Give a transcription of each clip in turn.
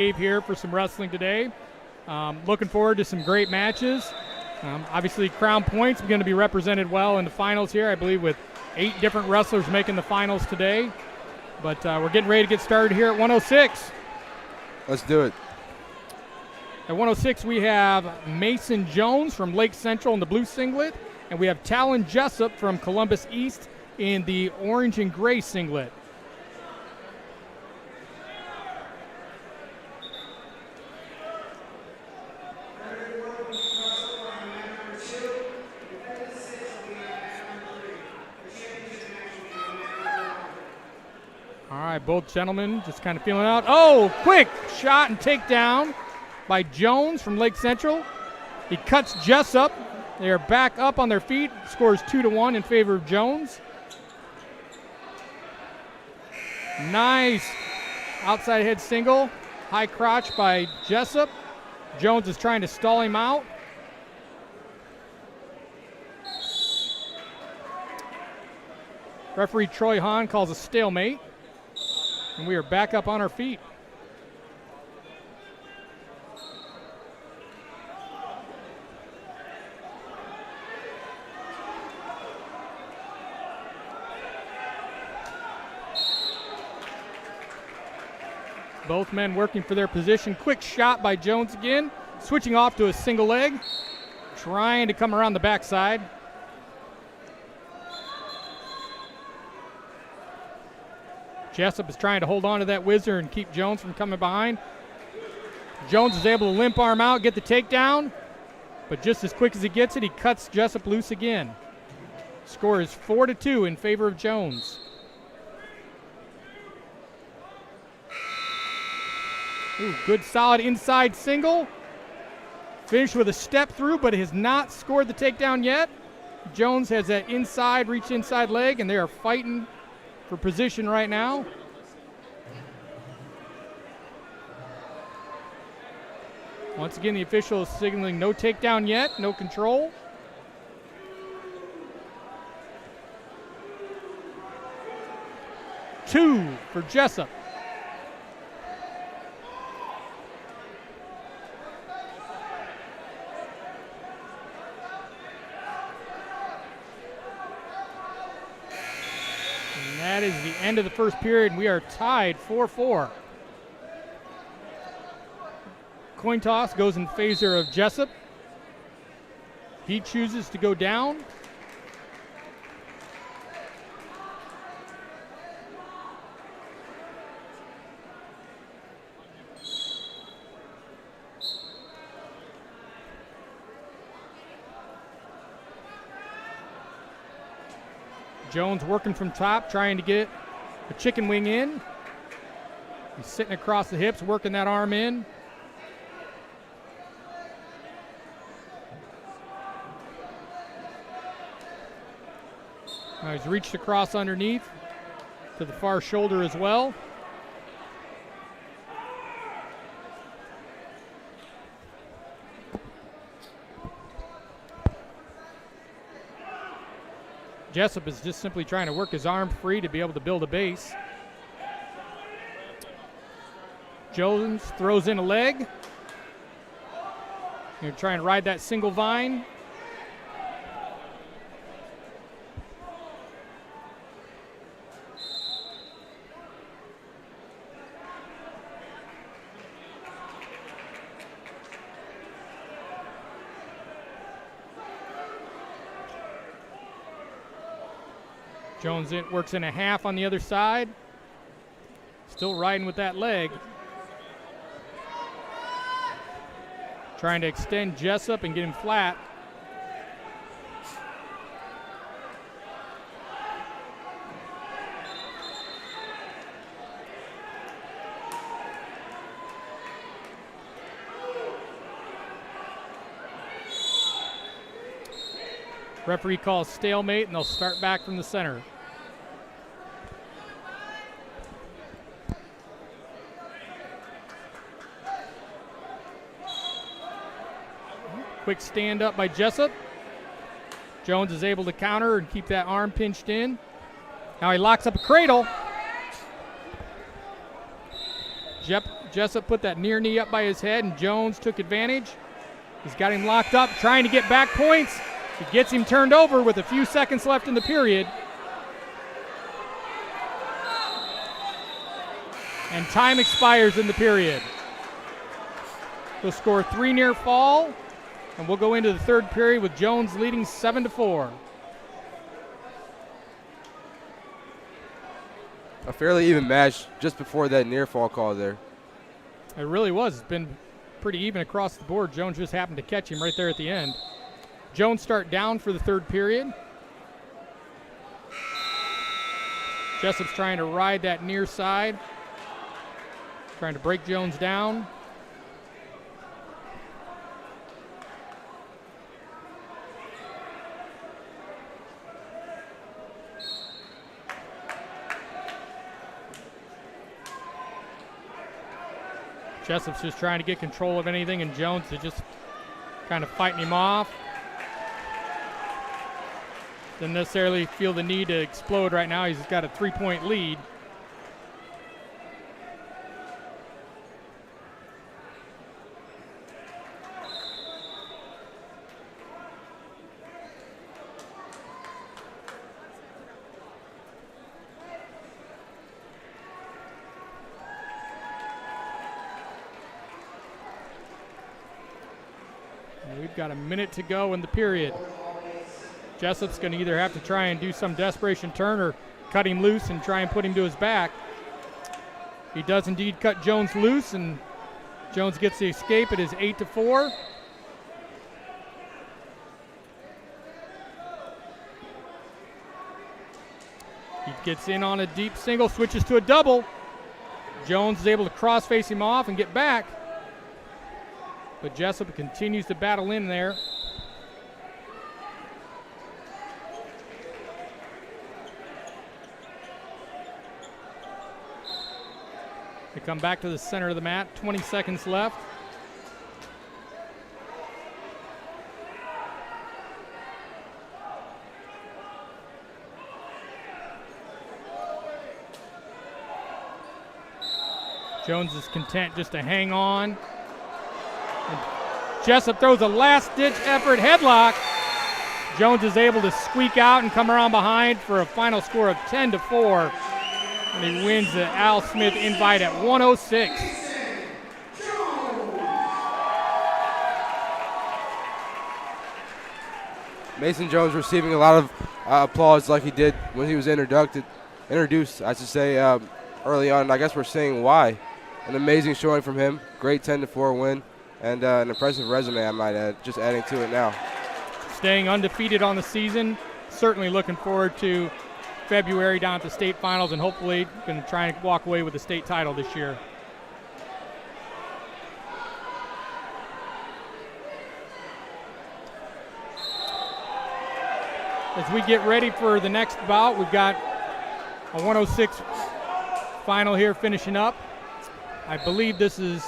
Here for some wrestling today. Looking forward to some great matches. Obviously, Crown Point's going to be represented well in the finals here, I believe, with 8 different wrestlers making the finals today. But we're getting ready to get started here at 106. Let's do it. At 106, we have Mason Jones from Lake Central in the blue singlet, and we have Talon Jessup from Columbus East in the orange and gray singlet. All right, both gentlemen just kind of feeling out. Oh, quick shot and takedown by Jones from Lake Central. He cuts Jessup. They are back up on their feet. Scores 2-1 in favor of Jones. Nice outside head single. High crotch by Jessup. Jones is trying to stall him out. Referee Troy Hahn calls a stalemate. And we are back up on our feet. Both men working for their position. Quick shot by Jones again. Switching off to a single leg. Trying to come around the backside. Jessup is trying to hold on to that whizzer and keep Jones from coming behind. Jones is able to limp arm out, get the takedown, but just as quick as he gets it, he cuts Jessup loose again. Score is 4-2 in favor of Jones. Ooh, good solid inside single. Finished with a step through, but has not scored the takedown yet. Jones has that inside, reach inside leg, and they are fighting for position right now. Once again, the official is signaling no takedown yet, no control. Two for Jessup. That is the end of the first period, and we are tied 4-4. Coin toss goes in favor of Jessup. He chooses to go down. Jones working from top, trying to get a chicken wing in. He's sitting across the hips, working that arm in. Now he's reached across underneath to the far shoulder as well. Jessup is just simply trying to work his arm free to be able to build a base. Jones throws in a leg. He'll try and ride that single vine. Jones works in a half on the other side. Still riding with that leg. Trying to extend Jessup and get him flat. Referee calls stalemate, and they'll start back from the center. Quick stand up by Jessup. Jones is able to counter and keep that arm pinched in. Now he locks up a cradle. Jessup put that near knee up by his head, and Jones took advantage. He's got him locked up, trying to get back points. He gets him turned over with a few seconds left in the period. And time expires in the period. He'll score 3 near fall, and we'll go into the third period with Jones leading 7-4. A fairly even match just before that near fall call there. It really was. It's been pretty even across the board. Jones just happened to catch him right there at the end. Jones start down for the third period. Jessup's trying to ride that near side, trying to break Jones down. Jessup's just trying to get control of anything, and Jones is just kind of fighting him off. Doesn't necessarily feel the need to explode right now. He's got a 3-point lead. We've got a minute to go in the period. Jessup's going to either have to try and do some desperation turn or cut him loose and try and put him to his back. He does indeed cut Jones loose, and Jones gets the escape. It is 8-4. He gets in on a deep single, switches to a double. Jones is able to cross-face him off and get back. But Jessup continues to battle in there. They come back to the center of the mat, 20 seconds left. Jones is content just to hang on. And Jessup throws a last-ditch effort headlock. Jones is able to squeak out and come around behind for a final score of 10-4. And he wins the Al Smith Invite at 106. Mason Jones receiving a lot of applause like he did when he was introduced, I should say, early on. I guess we're seeing why. An amazing showing from him. Great 10-4 win. And an impressive resume, I might add, just adding to it now. Staying undefeated on the season. Certainly looking forward to February down at the state finals, and hopefully going to try and walk away with the state title this year. As we get ready for the next bout, we've got a 106 final here finishing up. I believe this is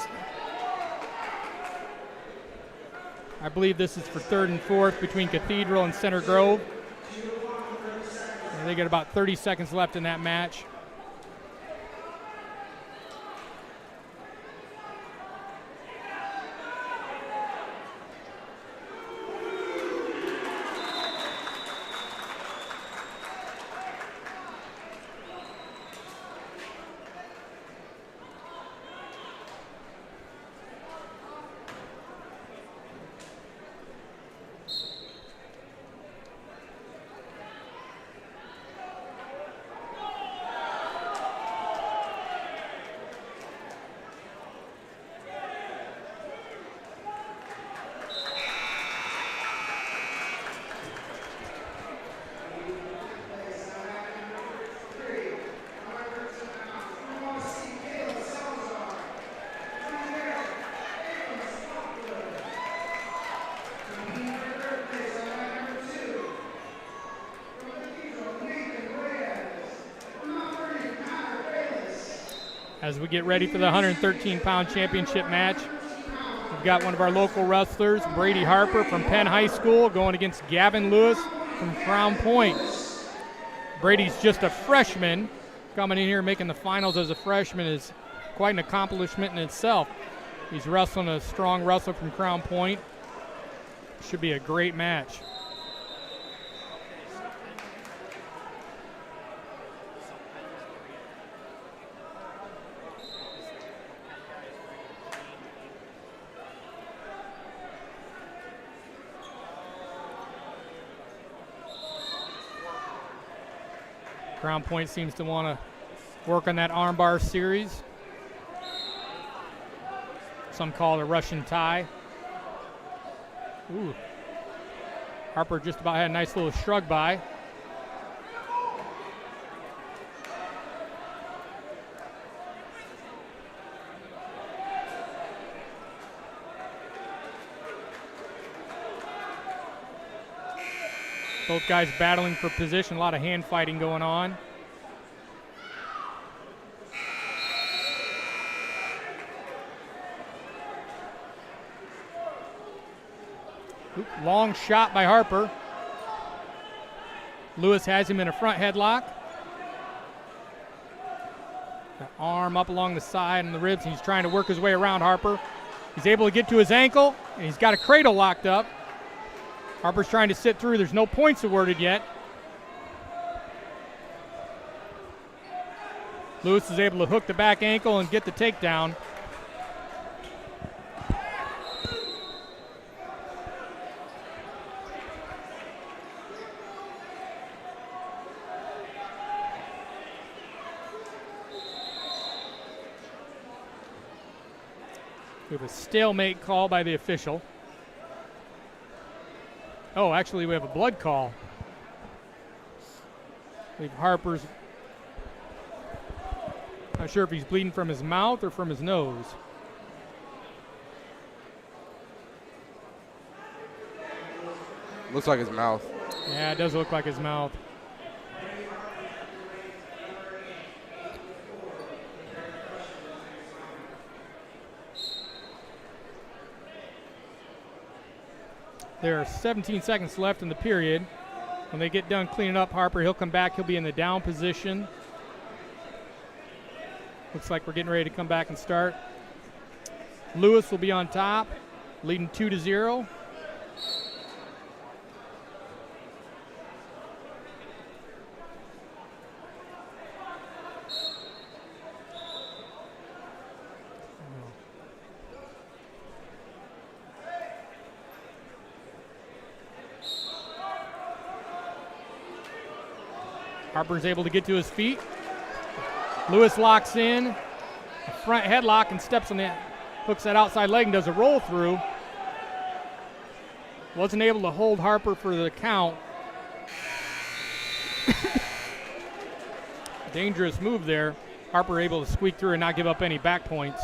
for third and fourth between Cathedral and Center Grove. And they got about 30 seconds left in that match. As we get ready for the 113-pound championship match, we've got one of our local wrestlers, Brady Harper from Penn High School, going against Gavin Lewis from Crown Point. Brady's just a freshman, coming in here making the finals as a freshman. His quite an accomplishment in itself. He's wrestling a strong wrestler from Crown Point. Should be a great match. Crown Point seems to want to work on that armbar series. Some call it a Russian tie. Ooh. Harper just about had a nice little shrug by. Both guys battling for position, a lot of hand fighting going on. Oop, long shot by Harper. Lewis has him in a front headlock. The arm up along the side and the ribs, and he's trying to work his way around Harper. He's able to get to his ankle, and he's got a cradle locked up. Harper's trying to sit through. There's no points awarded yet. Lewis is able to hook the back ankle and get the takedown. We have a stalemate call by the official. Oh, actually, we have a blood call. I believe Harper's not sure if he's bleeding from his mouth or from his nose. Looks like his mouth. Yeah, it does look like his mouth. There are 17 seconds left in the period. When they get done cleaning up Harper, he'll come back. He'll be in the down position. Looks like we're getting ready to come back and start. Lewis will be on top, leading 2-0. Harper's able to get to his feet. Lewis locks in, a front headlock, and steps on that, hooks that outside leg and does a roll through. Wasn't able to hold Harper for the count. Dangerous move there. Harper able to squeak through and not give up any back points.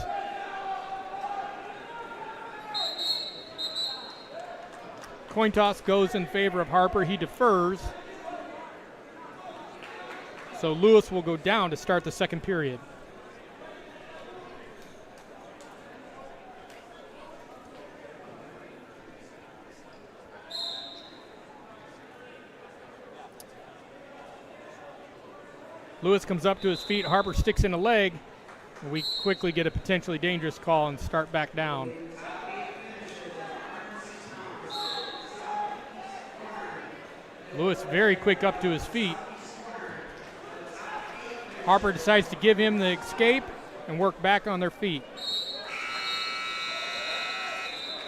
Coin toss goes in favor of Harper. He defers. So Lewis will go down to start the second period. Lewis comes up to his feet. Harper sticks in a leg. And we quickly get a potentially dangerous call and start back down. Lewis very quick up to his feet. Harper decides to give him the escape and work back on their feet.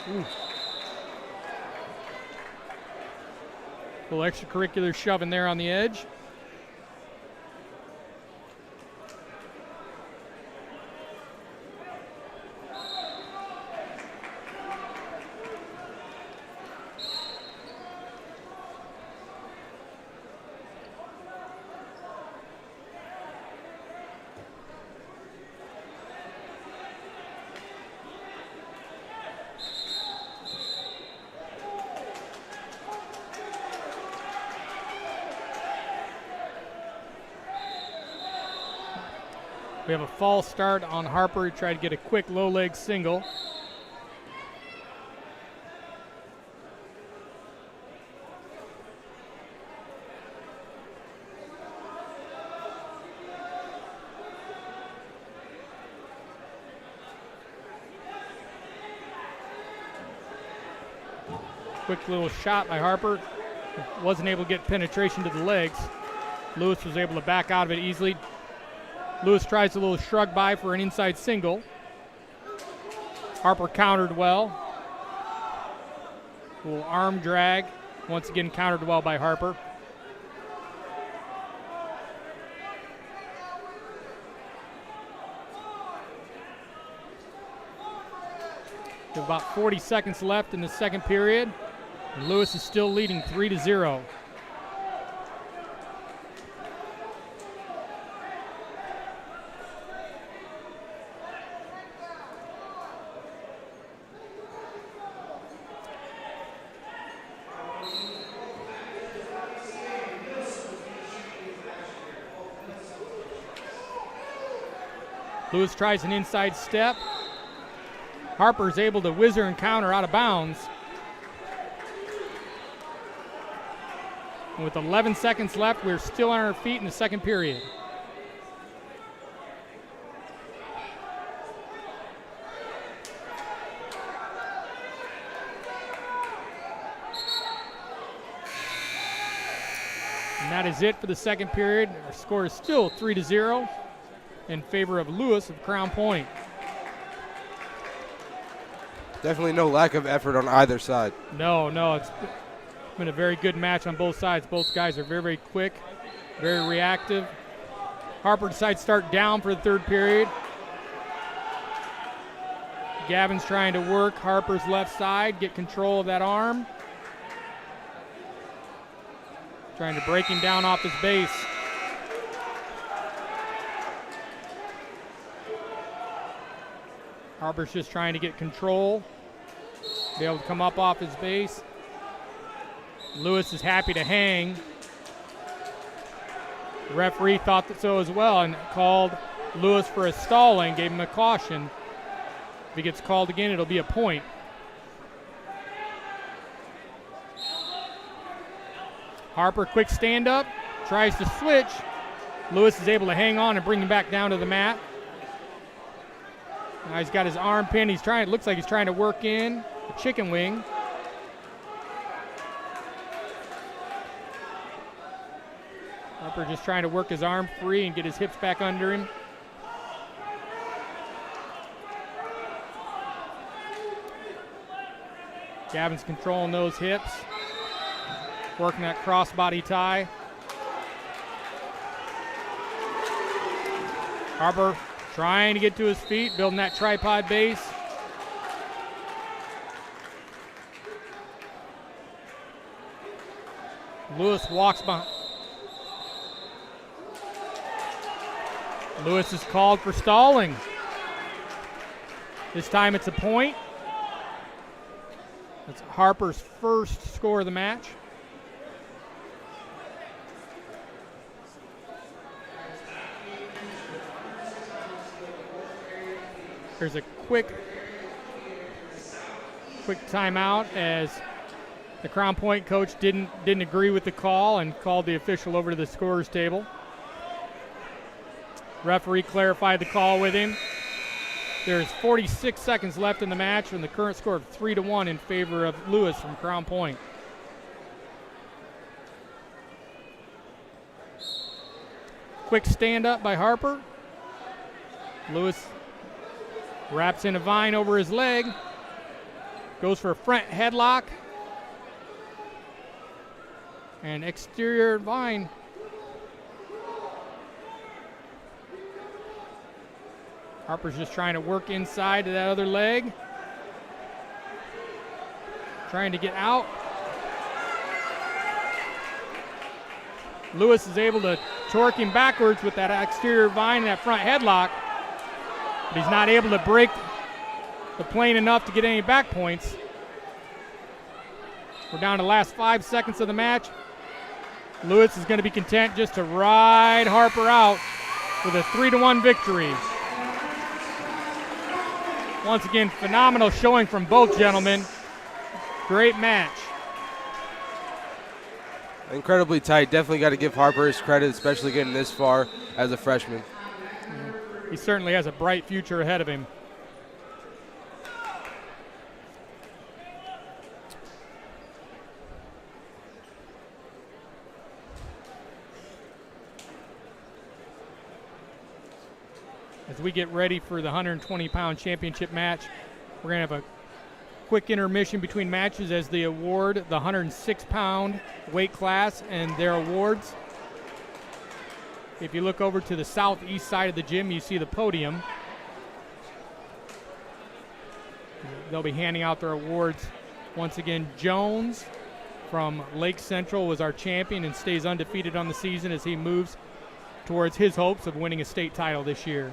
Ooh. A little extracurricular shoving there on the edge. We have a false start on Harper. He tried to get a quick low leg single. Quick little shot by Harper. Wasn't able to get penetration to the legs. Lewis was able to back out of it easily. Lewis tries a little shrug by for an inside single. Harper countered well. A little arm drag. Once again countered well by Harper. With about 40 seconds left in the second period. And Lewis is still leading 3-0. Lewis tries an inside step. Harper's able to whizzer and counter out of bounds. And with 11 seconds left, we're still on our feet in the second period. And that is it for the second period. Our score is still 3-0 in favor of Lewis of Crown Point. Definitely no lack of effort on either side. No, it's been a very good match on both sides. Both guys are very, very quick, very reactive. Harper decides to start down for the third period. Gavin's trying to work Harper's left side, get control of that arm. Trying to break him down off his base. Harper's just trying to get control, be able to come up off his base. Lewis is happy to hang. The referee thought that so as well and called Lewis for a stalling, gave him a caution. If he gets called again, it'll be a point. Harper, quick stand up, tries to switch. Lewis is able to hang on and bring him back down to the mat. Now he's got his arm pinned. Looks like he's trying to work in a chicken wing. Harper just trying to work his arm free and get his hips back under him. Gavin's controlling those hips. Working that crossbody tie. Harper trying to get to his feet, building that tripod base. Lewis walks behind. Lewis is called for stalling. This time it's a point. That's Harper's first score of the match. There's a quick timeout as the Crown Point coach didn't agree with the call and called the official over to the scorer's table. Referee clarified the call with him. There's 46 seconds left in the match and the current score of 3-1 in favor of Lewis from Crown Point. Quick stand up by Harper. Lewis wraps in a vine over his leg. Goes for a front headlock. And exterior vine. Harper's just trying to work inside to that other leg. Trying to get out. Lewis is able to torque him backwards with that exterior vine and that front headlock. But he's not able to break the plane enough to get any back points. We're down to the last 5 seconds of the match. Lewis is going to be content just to ride Harper out with a 3-1 victory. Once again, phenomenal showing from both gentlemen. Great match. Incredibly tight. Definitely got to give Harper his credit, especially getting this far as a freshman. He certainly has a bright future ahead of him. As we get ready for the 120-pound championship match, we're going to have a quick intermission between matches as they award the 106-pound weight class and their awards. If you look over to the southeast side of the gym, you see the podium. They'll be handing out their awards. Once again, Jones from Lake Central was our champion and stays undefeated on the season as he moves towards his hopes of winning a state title this year.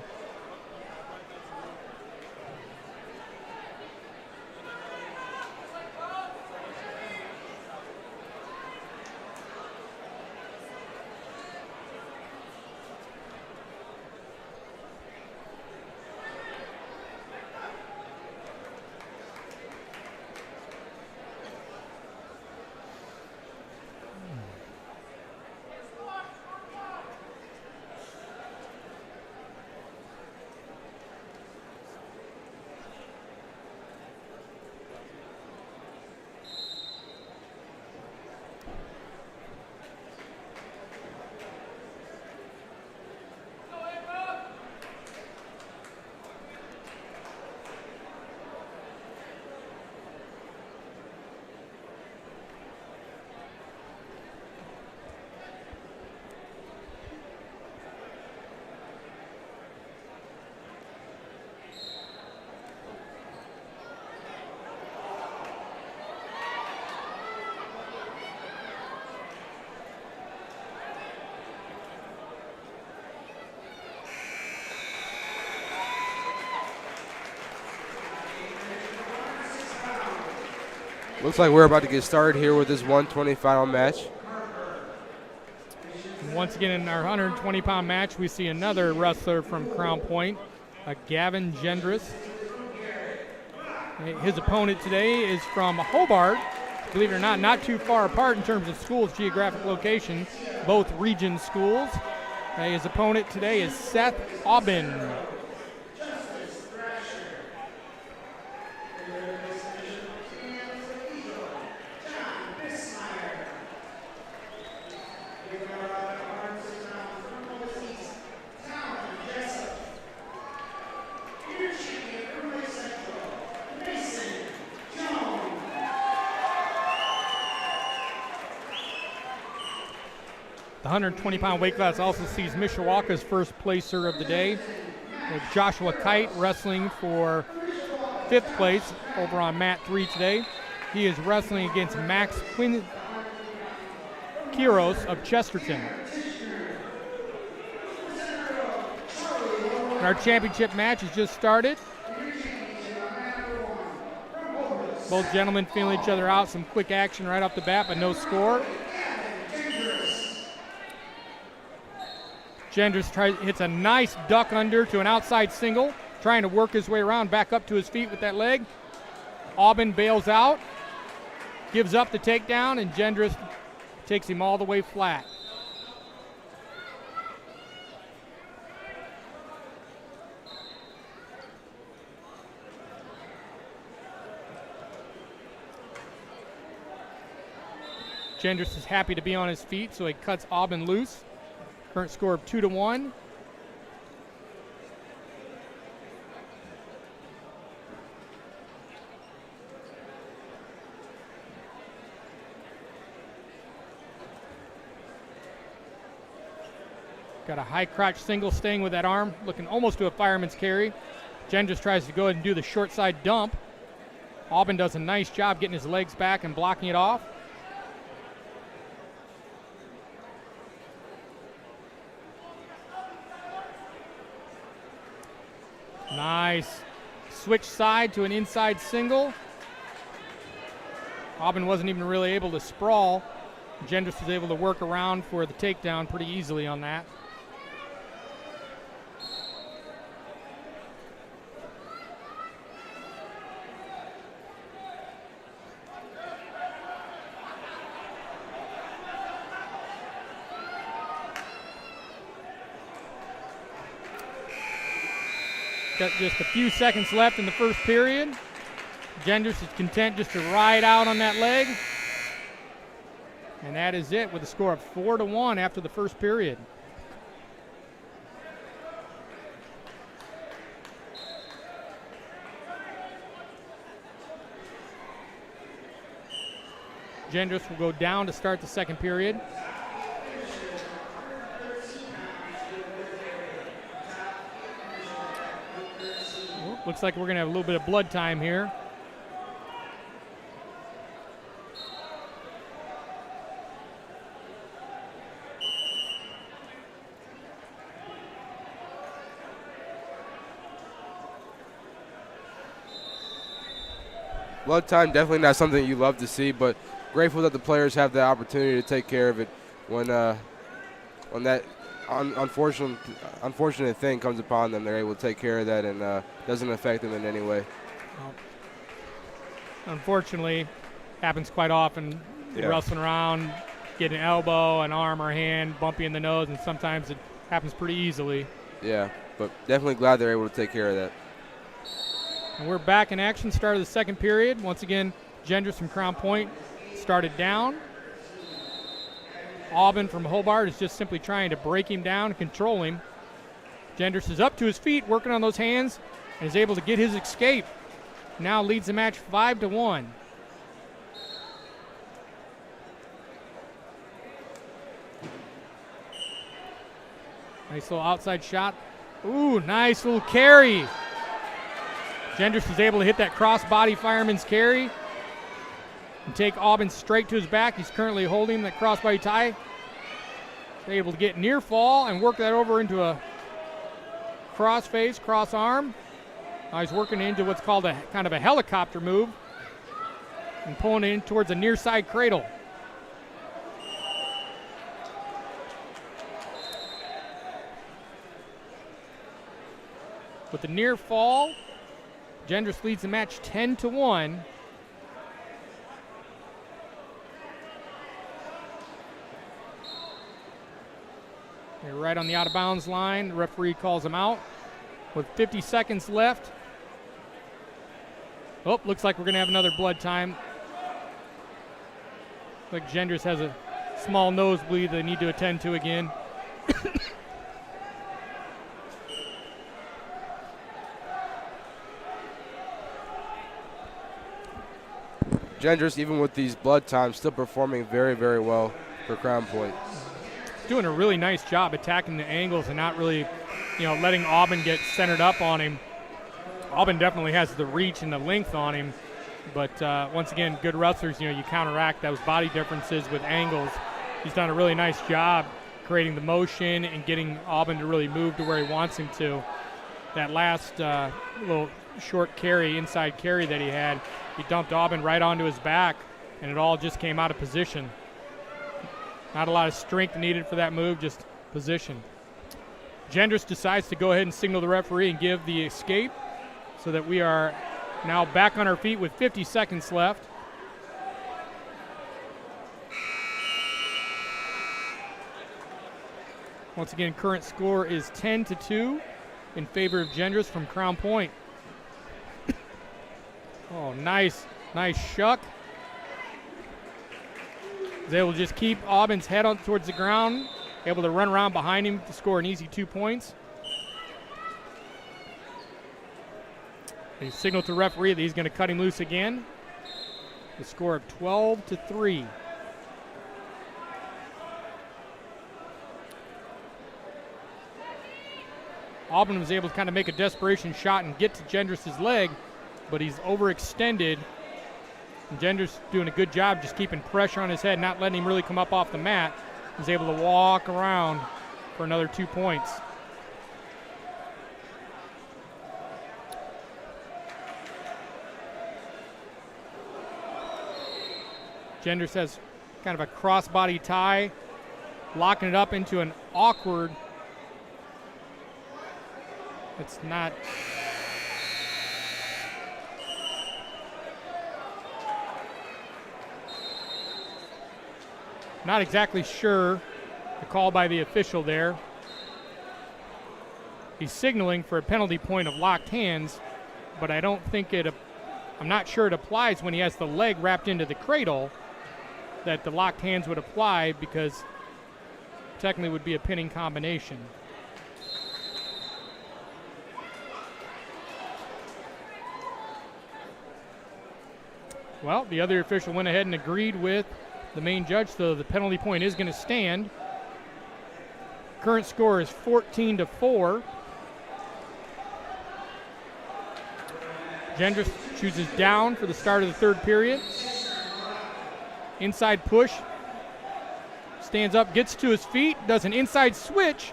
Looks like we're about to get started here with this 120 final match. Once again, in our 120-pound match, we see another wrestler from Crown Point, Gavin Gendris. His opponent today is from Hobart. Believe it or not too far apart in terms of schools' geographic location, both region schools. His opponent today is Seth Aubin. The 120-pound weight class also sees Mishawaka's first placer of the day, with Joshua Kite wrestling for 5th place over on mat 3 today. He is wrestling against Max Quiros of Chesterton. And our championship match has just started. Both gentlemen feeling each other out. Some quick action right off the bat, but no score. Gendris hits a nice duck under to an outside single, trying to work his way around back up to his feet with that leg. Aubin bails out, gives up the takedown, and Gendris takes him all the way flat. Gendris is happy to be on his feet, so he cuts Aubin loose. Current score of 2-1. Got a high crotch single staying with that arm, looking almost to a fireman's carry. Gendris tries to go ahead and do the short side dump. Aubin does a nice job getting his legs back and blocking it off. Nice. Switch side to an inside single. Aubin wasn't even really able to sprawl. Gendris was able to work around for the takedown pretty easily on that. Got just a few seconds left in the first period. Gendris is content just to ride out on that leg. And that is it with a score of 4-1 after the first period. Gendris will go down to start the second period. Looks like we're going to have a little bit of blood time here. Blood time, definitely not something you love to see, but grateful that the players have the opportunity to take care of it when that unfortunate thing comes upon them. They're able to take care of that and doesn't affect them in any way. Well, unfortunately, happens quite often. Yeah. Wrestling around, get an elbow, an arm, or hand, bump you in the nose, and sometimes it happens pretty easily. Yeah, but definitely glad they're able to take care of that. And we're back in action, start of the second period. Once again, Gendris from Crown Point started down. Aubin from Hobart is just simply trying to break him down and control him. Gendris is up to his feet, working on those hands, and is able to get his escape. Now leads the match 5-1. Nice little outside shot. Ooh, nice little carry. Gendris is able to hit that crossbody fireman's carry and take Aubin straight to his back. He's currently holding that crossbody tie. They're able to get near fall and work that over into a cross face, cross arm. Now he's working into what's called a kind of a helicopter move and pulling it in towards a near side cradle. With the near fall, Gendris leads the match 10-1. They're right on the out of bounds line. The referee calls him out with 50 seconds left. Oh, looks like we're going to have another blood time. Like Gendris has a small nosebleed they need to attend to again. Gendris, even with these blood times, still performing very, very well for Crown Point. Doing a really nice job attacking the angles and not really, letting Aubin get centered up on him. Aubin definitely has the reach and the length on him, but once again, good wrestlers, you counteract those body differences with angles. He's done a really nice job creating the motion and getting Aubin to really move to where he wants him to. That last little short carry, inside carry that he had, he dumped Aubin right onto his back, and it all just came out of position. Not a lot of strength needed for that move, just position. Gendris decides to go ahead and signal the referee and give the escape so that we are now back on our feet with 50 seconds left. Once again, current score is 10-2 in favor of Gendris from Crown Point. Oh, nice shuck. He's able to just keep Aubin's head on towards the ground, able to run around behind him to score an easy 2 points. He signaled to the referee that he's going to cut him loose again. The score of 12-3. Aubin was able to kind of make a desperation shot and get to Gendris' leg, but he's overextended. And Gendris doing a good job just keeping pressure on his head, not letting him really come up off the mat. He's able to walk around for another 2 points. Gendris has kind of a crossbody tie, locking it up into an awkward. It's not. Not exactly sure the call by the official there. He's signaling for a penalty point of locked hands, but I don't think I'm not sure it applies when he has the leg wrapped into the cradle, that the locked hands would apply, because technically would be a pinning combination. Well, the other official went ahead and agreed with the main judge, so the penalty point is going to stand. Current score is 14-4. Gendris chooses down for the start of the third period. Inside push. Stands up, gets to his feet, does an inside switch.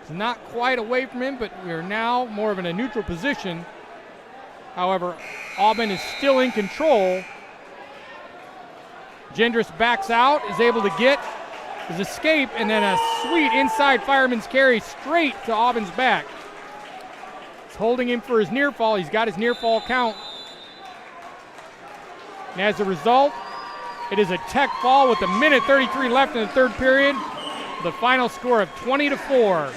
It's not quite away from him, but we are now more of in a neutral position. However, Aubin is still in control. Gendris backs out, is able to get his escape, and then a sweet inside fireman's carry straight to Aubin's back. He's holding him for his near fall. He's got his near fall count. And as a result, it is a tech fall with 1:33 left in the third period. The final score of 20-4.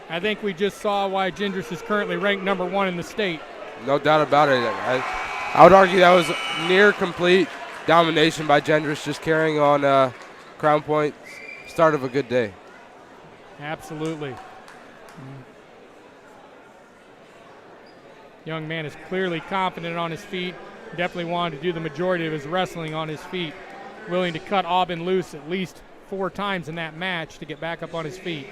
I think we just saw why Gendris is currently ranked number 1 in the state. No doubt about it. I would argue that was near complete domination by Gendris, just carrying on Crown Point. Start of a good day. Absolutely. Young man is clearly confident on his feet. Definitely wanted to do the majority of his wrestling on his feet. Willing to cut Aubin loose at least 4 times in that match to get back up on his feet.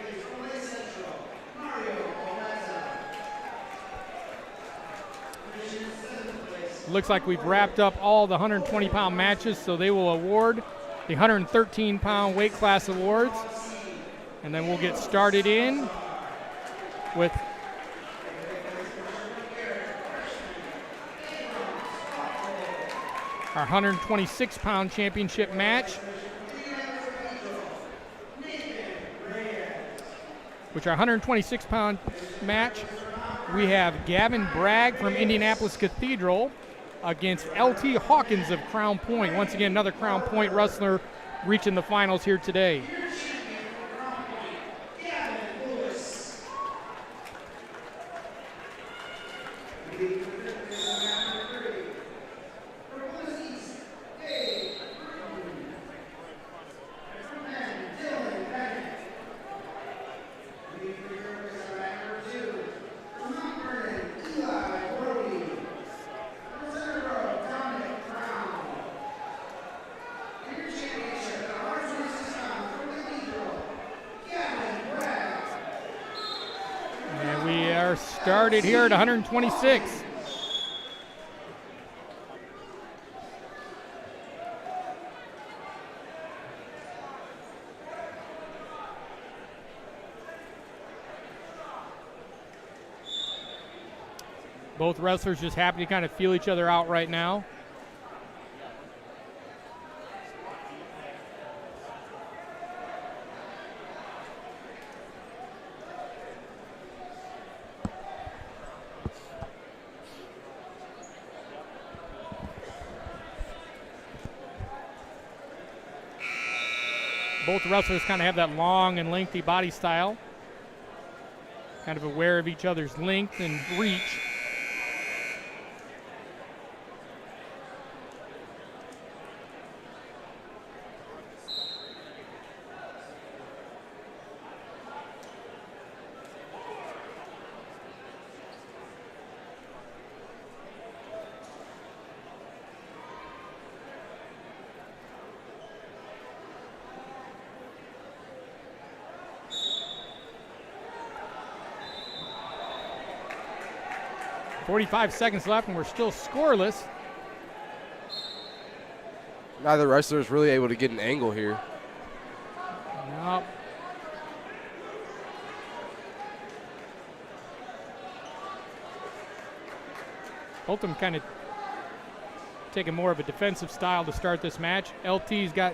Looks like we've wrapped up all the 120-pound matches, so they will award the 113-pound weight class awards. And then we'll get started in with our 126-pound championship match, which our 126-pound match, we have Gavin Bragg from Indianapolis Cathedral against LT Hawkins of Crown Point. Once again, another Crown Point wrestler reaching the finals here today. Started here at 126. Both wrestlers just happy to kind of feel each other out right now. Both wrestlers kind of have that long and lengthy body style. Kind of aware of each other's length and reach. .45 seconds left, and we're still scoreless. Neither wrestler is really able to get an angle here. Nope. Both of them kind of taking more of a defensive style to start this match. LT's got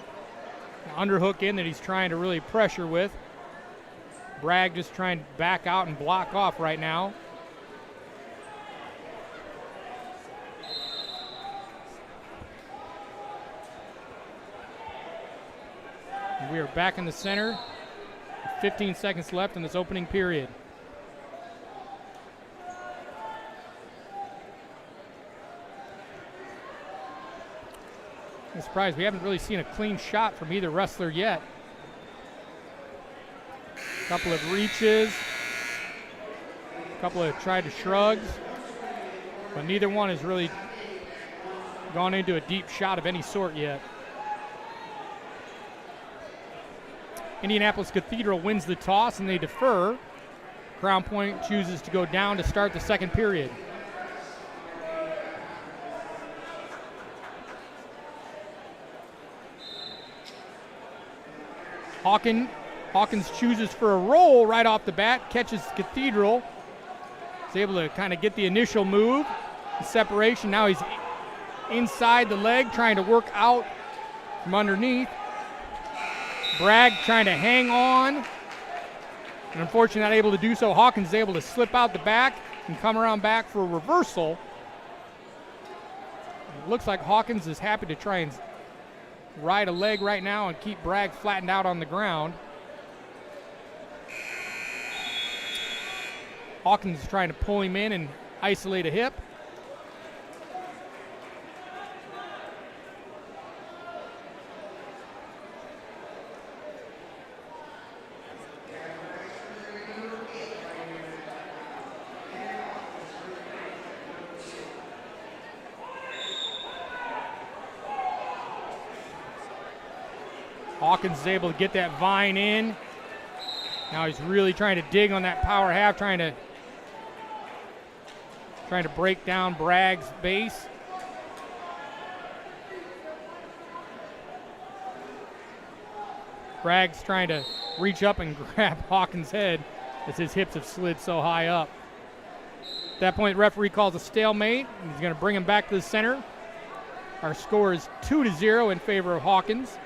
an underhook in that he's trying to really pressure with. Bragg just trying to back out and block off right now. We are back in the center. 15 seconds left in this opening period. I'm surprised we haven't really seen a clean shot from either wrestler yet. Couple of reaches. A couple of tried to shrugs, but neither one has really gone into a deep shot of any sort yet. Indianapolis Cathedral wins the toss and they defer. Crown Point chooses to go down to start the second period. Hawkins chooses for a roll right off the bat, catches Cathedral. He's able to kind of get the initial move, the separation. Now he's inside the leg, trying to work out from underneath. Bragg trying to hang on, and unfortunately not able to do so. Hawkins is able to slip out the back and come around back for a reversal. It looks like Hawkins is happy to try and ride a leg right now and keep Bragg flattened out on the ground. Hawkins is trying to pull him in and isolate a hip. Hawkins is able to get that vine in. Now he's really trying to dig on that power half, trying to break down Bragg's base. Bragg's trying to reach up and grab Hawkins' head as his hips have slid so high up. At that point, the referee calls a stalemate, and he's going to bring him back to the center. Our score is 2-0 in favor of Hawkins.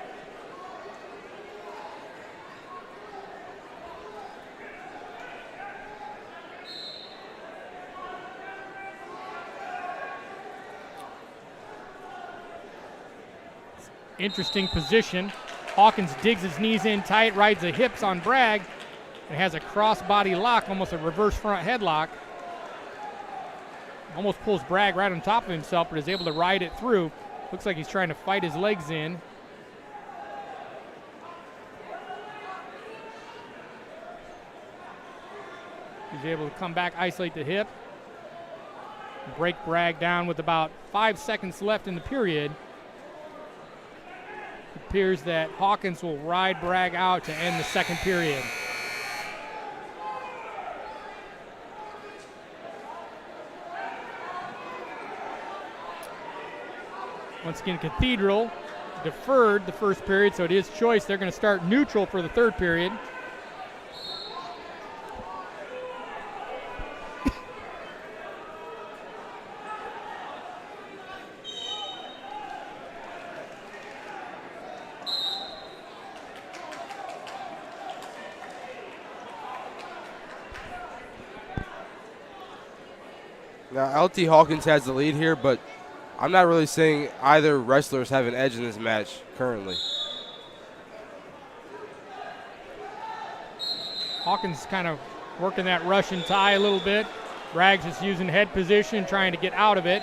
Interesting position. Hawkins digs his knees in tight, rides the hips on Bragg, and has a cross-body lock, almost a reverse front headlock. Almost pulls Bragg right on top of himself, but is able to ride it through. Looks like he's trying to fight his legs in. He's able to come back, isolate the hip, and break Bragg down with about 5 seconds left in the period. It appears that Hawkins will ride Bragg out to end the second period. Once again, Cathedral deferred the first period, so it is choice. They're going to start neutral for the third period. Now, LT Hawkins has the lead here, but I'm not really saying either wrestlers have an edge in this match currently. Hawkins kind of working that Russian tie a little bit. Bragg's just using head position, trying to get out of it.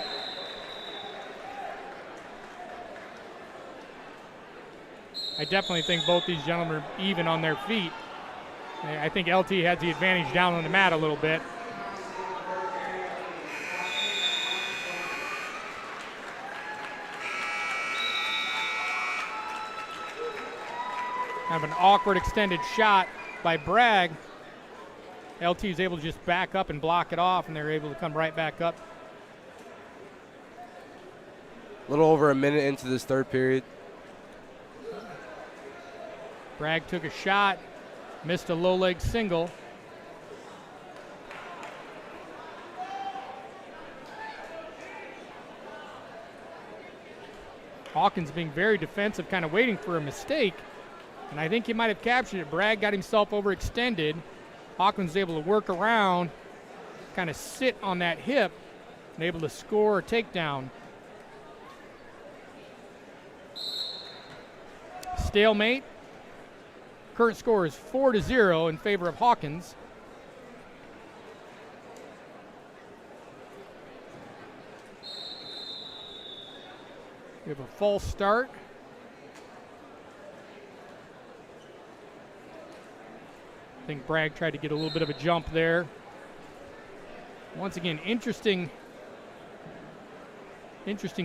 I definitely think both these gentlemen are even on their feet. I think LT has the advantage down on the mat a little bit. Kind of an awkward extended shot by Bragg. LT is able to just back up and block it off, and they're able to come right back up. A little over a minute into this third period. Bragg took a shot, missed a low leg single. Hawkins being very defensive, kind of waiting for a mistake. And I think he might have captured it. Bragg got himself overextended. Hawkins was able to work around, kind of sit on that hip, and able to score a takedown. Stalemate. Current score is 4-0 in favor of Hawkins. We have a false start. I think Bragg tried to get a little bit of a jump there. Once again, interesting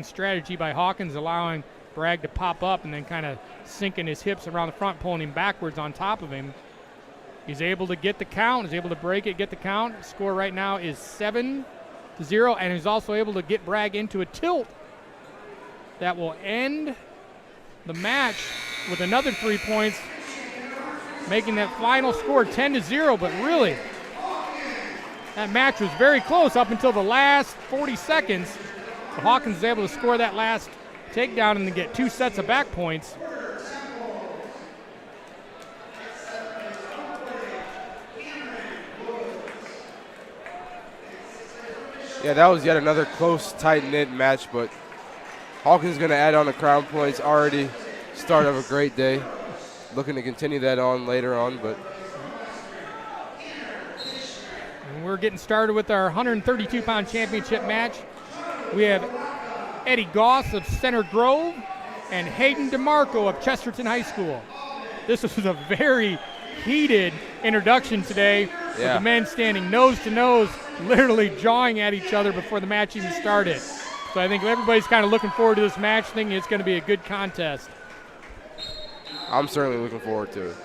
strategy by Hawkins, allowing Bragg to pop up and then kind of sinking his hips around the front, pulling him backwards on top of him. He's able to get the count, is able to break it, get the count. Score right now is 7-0, and he's also able to get Bragg into a tilt that will end the match with another 3 points, making that final score 10-0. But really, that match was very close up until the last 40 seconds. Hawkins is able to score that last takedown and then get 2 sets of back points. Yeah, that was yet another close, tight-knit match, but Hawkins is going to add on the crown points. Already start of a great day. Looking to continue that on later on, but and we're getting started with our 132-pound championship match. We have Eddie Goss of Center Grove and Hayden DeMarco of Chesterton High School. This was a very heated introduction today, with the men standing nose to nose, literally jawing at each other before the match even started. So I think everybody's kind of looking forward to this match, thinking it's going to be a good contest. I'm certainly looking forward to it.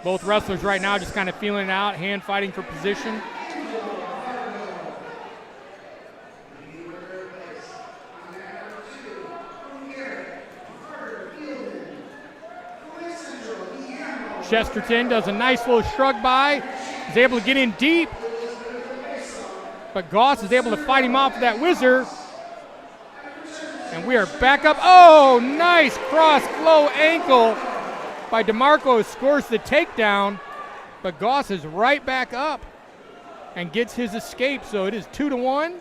Both wrestlers right now just kind of feeling it out, hand fighting for position. Chesterton does a nice little shrug by. He's able to get in deep. But Goss is able to fight him off with that whizzer. And we are back up. Oh, nice cross low ankle by DeMarco, who scores the takedown. But Goss is right back up and gets his escape. So it is 2-1.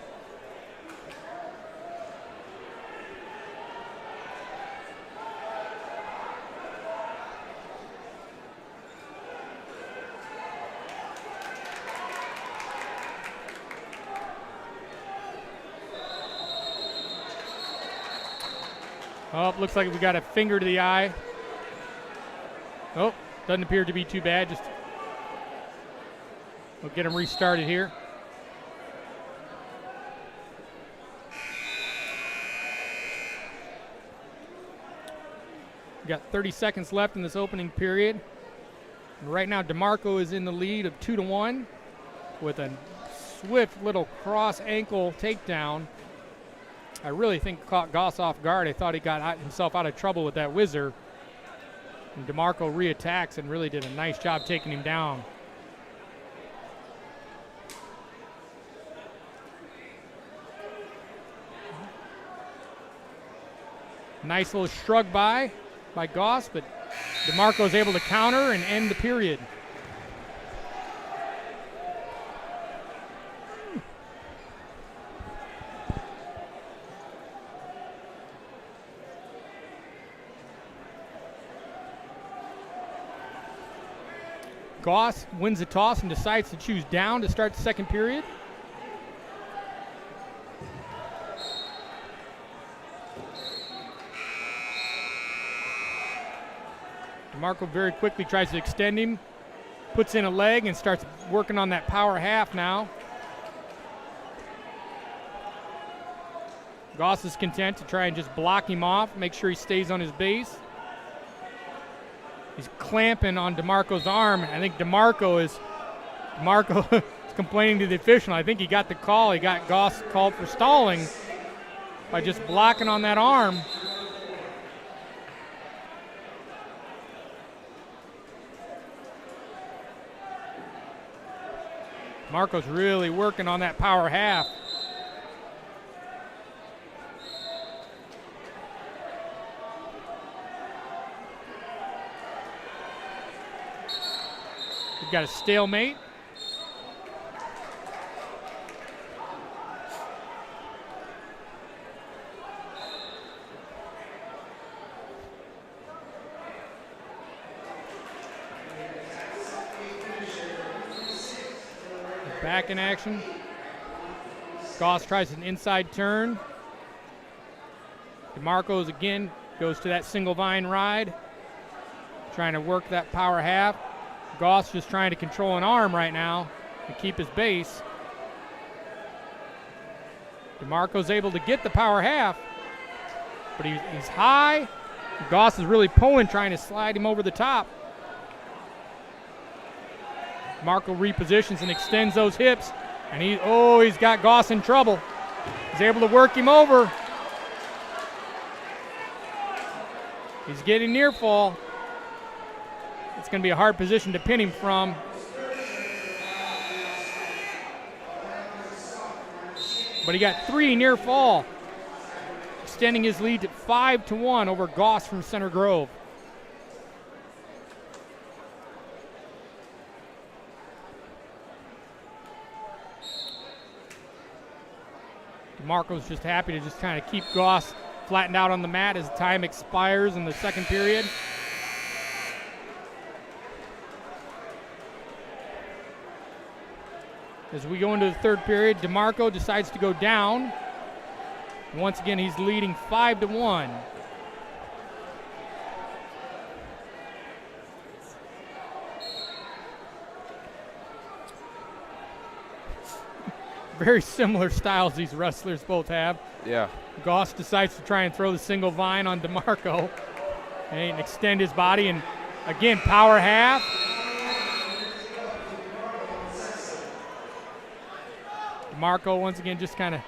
Oh, looks like we got a finger to the eye. Oh, doesn't appear to be too bad. Just we'll get him restarted here. We got 30 seconds left in this opening period. And right now, DeMarco is in the lead of 2-1 with a swift little cross ankle takedown. I really think caught Goss off guard. I thought he got himself out of trouble with that whizzer. And DeMarco reattacks and really did a nice job taking him down. Nice little shrug by Goss, but DeMarco is able to counter and end the period. Goss wins the toss and decides to choose down to start the second period. DeMarco very quickly tries to extend him, puts in a leg and starts working on that power half now. Goss is content to try and just block him off, make sure he stays on his base. He's clamping on DeMarco's arm. I think DeMarco is complaining to the official. I think he got the call. He got Goss called for stalling by just blocking on that arm. DeMarco's really working on that power half. We've got a stalemate. Back in action. Goss tries an inside turn. DeMarco's again goes to that single vine ride, trying to work that power half. Goss just trying to control an arm right now. to keep his base. DeMarco's able to get the power half, but he's high. Goss is really pulling, trying to slide him over the top. DeMarco repositions and extends those hips, and he's got Goss in trouble. He's able to work him over. He's getting near fall. It's going to be a hard position to pin him from. But he got 3 near fall, extending his lead to 5-1 over Goss from Center Grove. DeMarco's just happy to just kind of keep Goss flattened out on the mat as time expires in the second period. As we go into the third period, DeMarco decides to go down. Once again, he's leading 5-1. Very similar styles these wrestlers both have. Yeah. Goss decides to try and throw the single vine on DeMarco and extend his body, and again, power half. DeMarco once again just kind of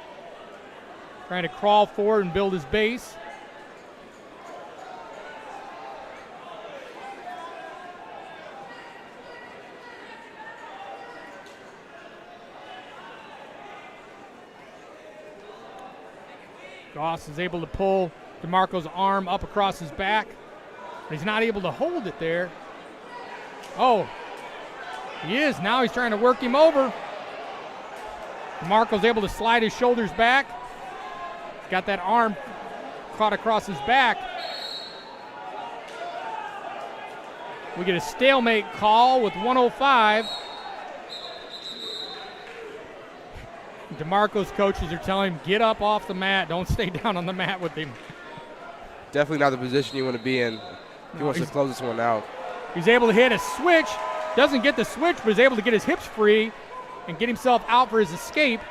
trying to crawl forward and build his base. Goss is able to pull DeMarco's arm up across his back, but he's not able to hold it there. Oh, he is. Now he's trying to work him over. DeMarco's able to slide his shoulders back. Got that arm caught across his back. We get a stalemate call with 1:05. DeMarco's coaches are telling him, get up off the mat. Don't stay down on the mat with him. Definitely not the position you want to be in. He wants to close this one out. He's able to hit a switch. Doesn't get the switch, but is able to get his hips free and get himself out for his escape.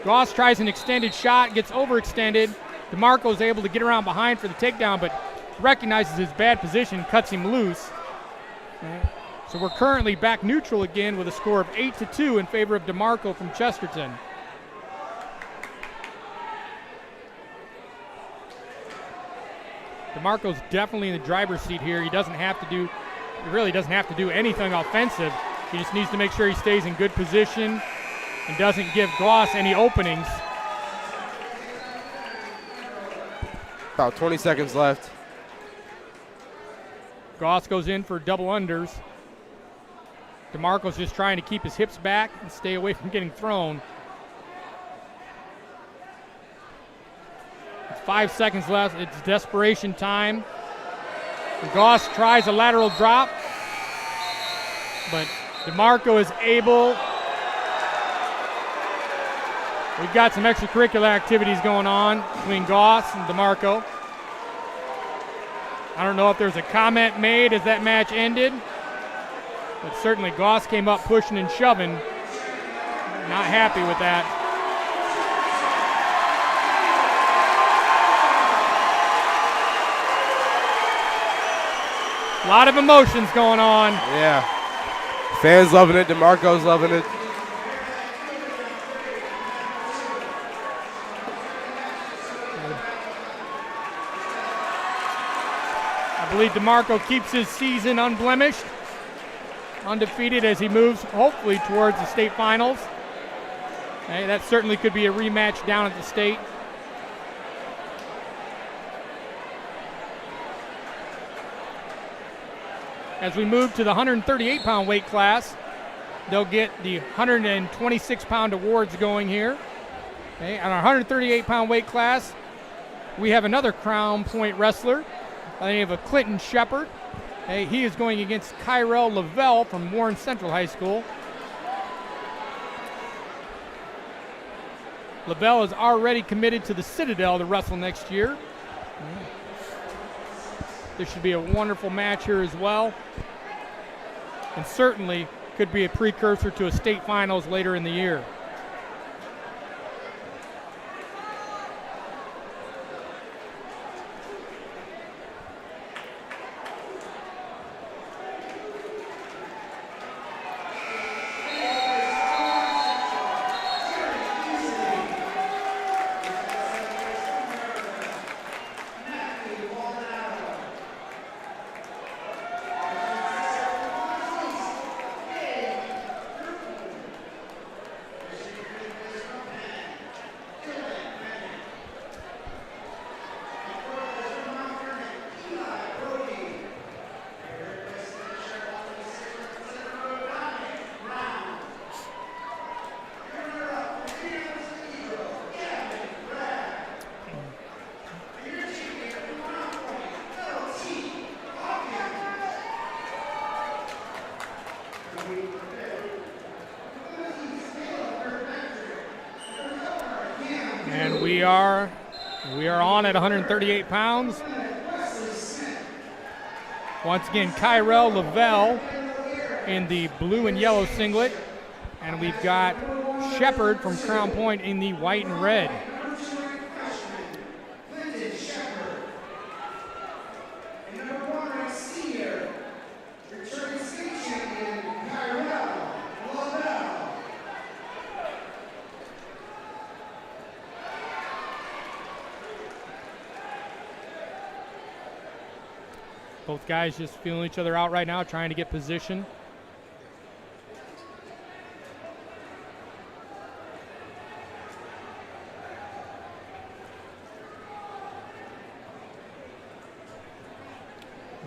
Goss tries an extended shot, gets overextended. DeMarco's able to get around behind for the takedown, but recognizes his bad position, cuts him loose. So we're currently back neutral again with a score of 8-2 in favor of DeMarco from Chesterton. DeMarco's definitely in the driver's seat here. He really doesn't have to do anything offensive. He just needs to make sure he stays in good position and doesn't give Goss any openings. About 20 seconds left. Goss goes in for double unders. DeMarco's just trying to keep his hips back and stay away from getting thrown. 5 seconds left. It's desperation time. Goss tries a lateral drop, but DeMarco is able. We've got some extracurricular activities going on between Goss and DeMarco. I don't know if there's a comment made as that match ended, but certainly Goss came up pushing and shoving. Not happy with that. A lot of emotions going on. Yeah. Fans loving it. DeMarco's loving it. I believe DeMarco keeps his season unblemished, undefeated as he moves hopefully towards the state finals. Hey, that certainly could be a rematch down at the state. As we move to the 138-pound weight class, they'll get the 126-pound awards going here. Okay, on our 138-pound weight class, we have another Crown Point wrestler by the name of Clinton Shepard. Okay, he is going against Kyrell Lavelle from Warren Central High School. Lavelle is already committed to the Citadel to wrestle next year. This should be a wonderful match here as well. and certainly could be a precursor to a state finals later in the year. And we are on at 138 pounds. Once again, Kyrell Lavelle in the blue and yellow singlet. And we've got Shepard from Crown Point in the white and red. Both guys just feeling each other out right now, trying to get position.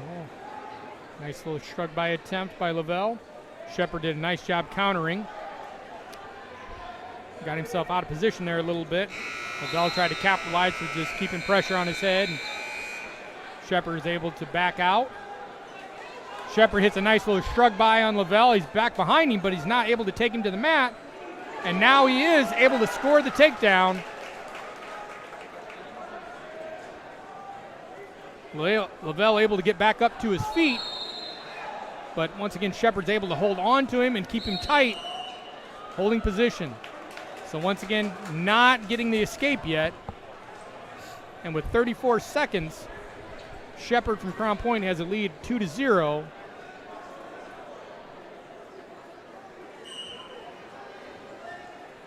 Oh, nice little shrug by attempt by Lavelle. Shepard did a nice job countering. Got himself out of position there a little bit. Lavelle tried to capitalize with just keeping pressure on his head. Shepard is able to back out. Shepard hits a nice little shrug by on Lavelle. He's back behind him, but he's not able to take him to the mat. And now he is able to score the takedown. Lavelle able to get back up to his feet. But once again, Shepard's able to hold on to him and keep him tight, holding position. So once again, not getting the escape yet. And with 34 seconds, Shepard from Crown Point has a lead 2-0.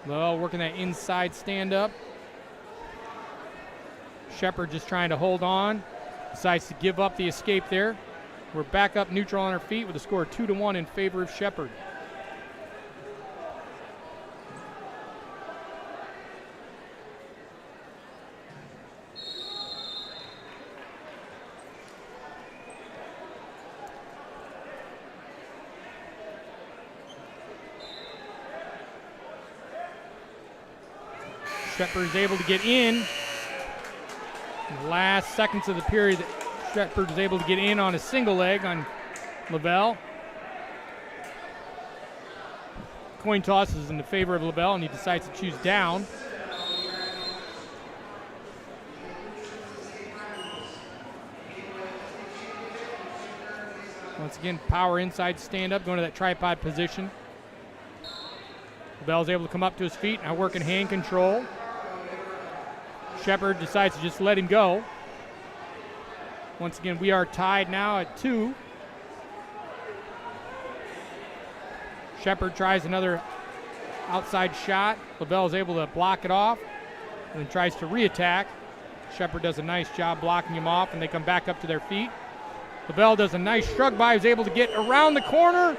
Lavelle working that inside stand-up. Shepard just trying to hold on. Decides to give up the escape there. We're back up neutral on our feet with a score of 2-1 in favor of Shepard. Shepard is able to get in. In the last seconds of the period, Shepard is able to get in on a single leg on Lavelle. Coin toss is in the favor of Lavelle, and he decides to choose down. Once again, power inside stand-up, going to that tripod position. Lavelle's able to come up to his feet, now working hand control. Shepard decides to just let him go. Once again, we are tied now at 2. Shepard tries another outside shot. Lavelle is able to block it off and then tries to re-attack. Shepard does a nice job blocking him off, and they come back up to their feet. Lavelle does a nice shrug by, is able to get around the corner.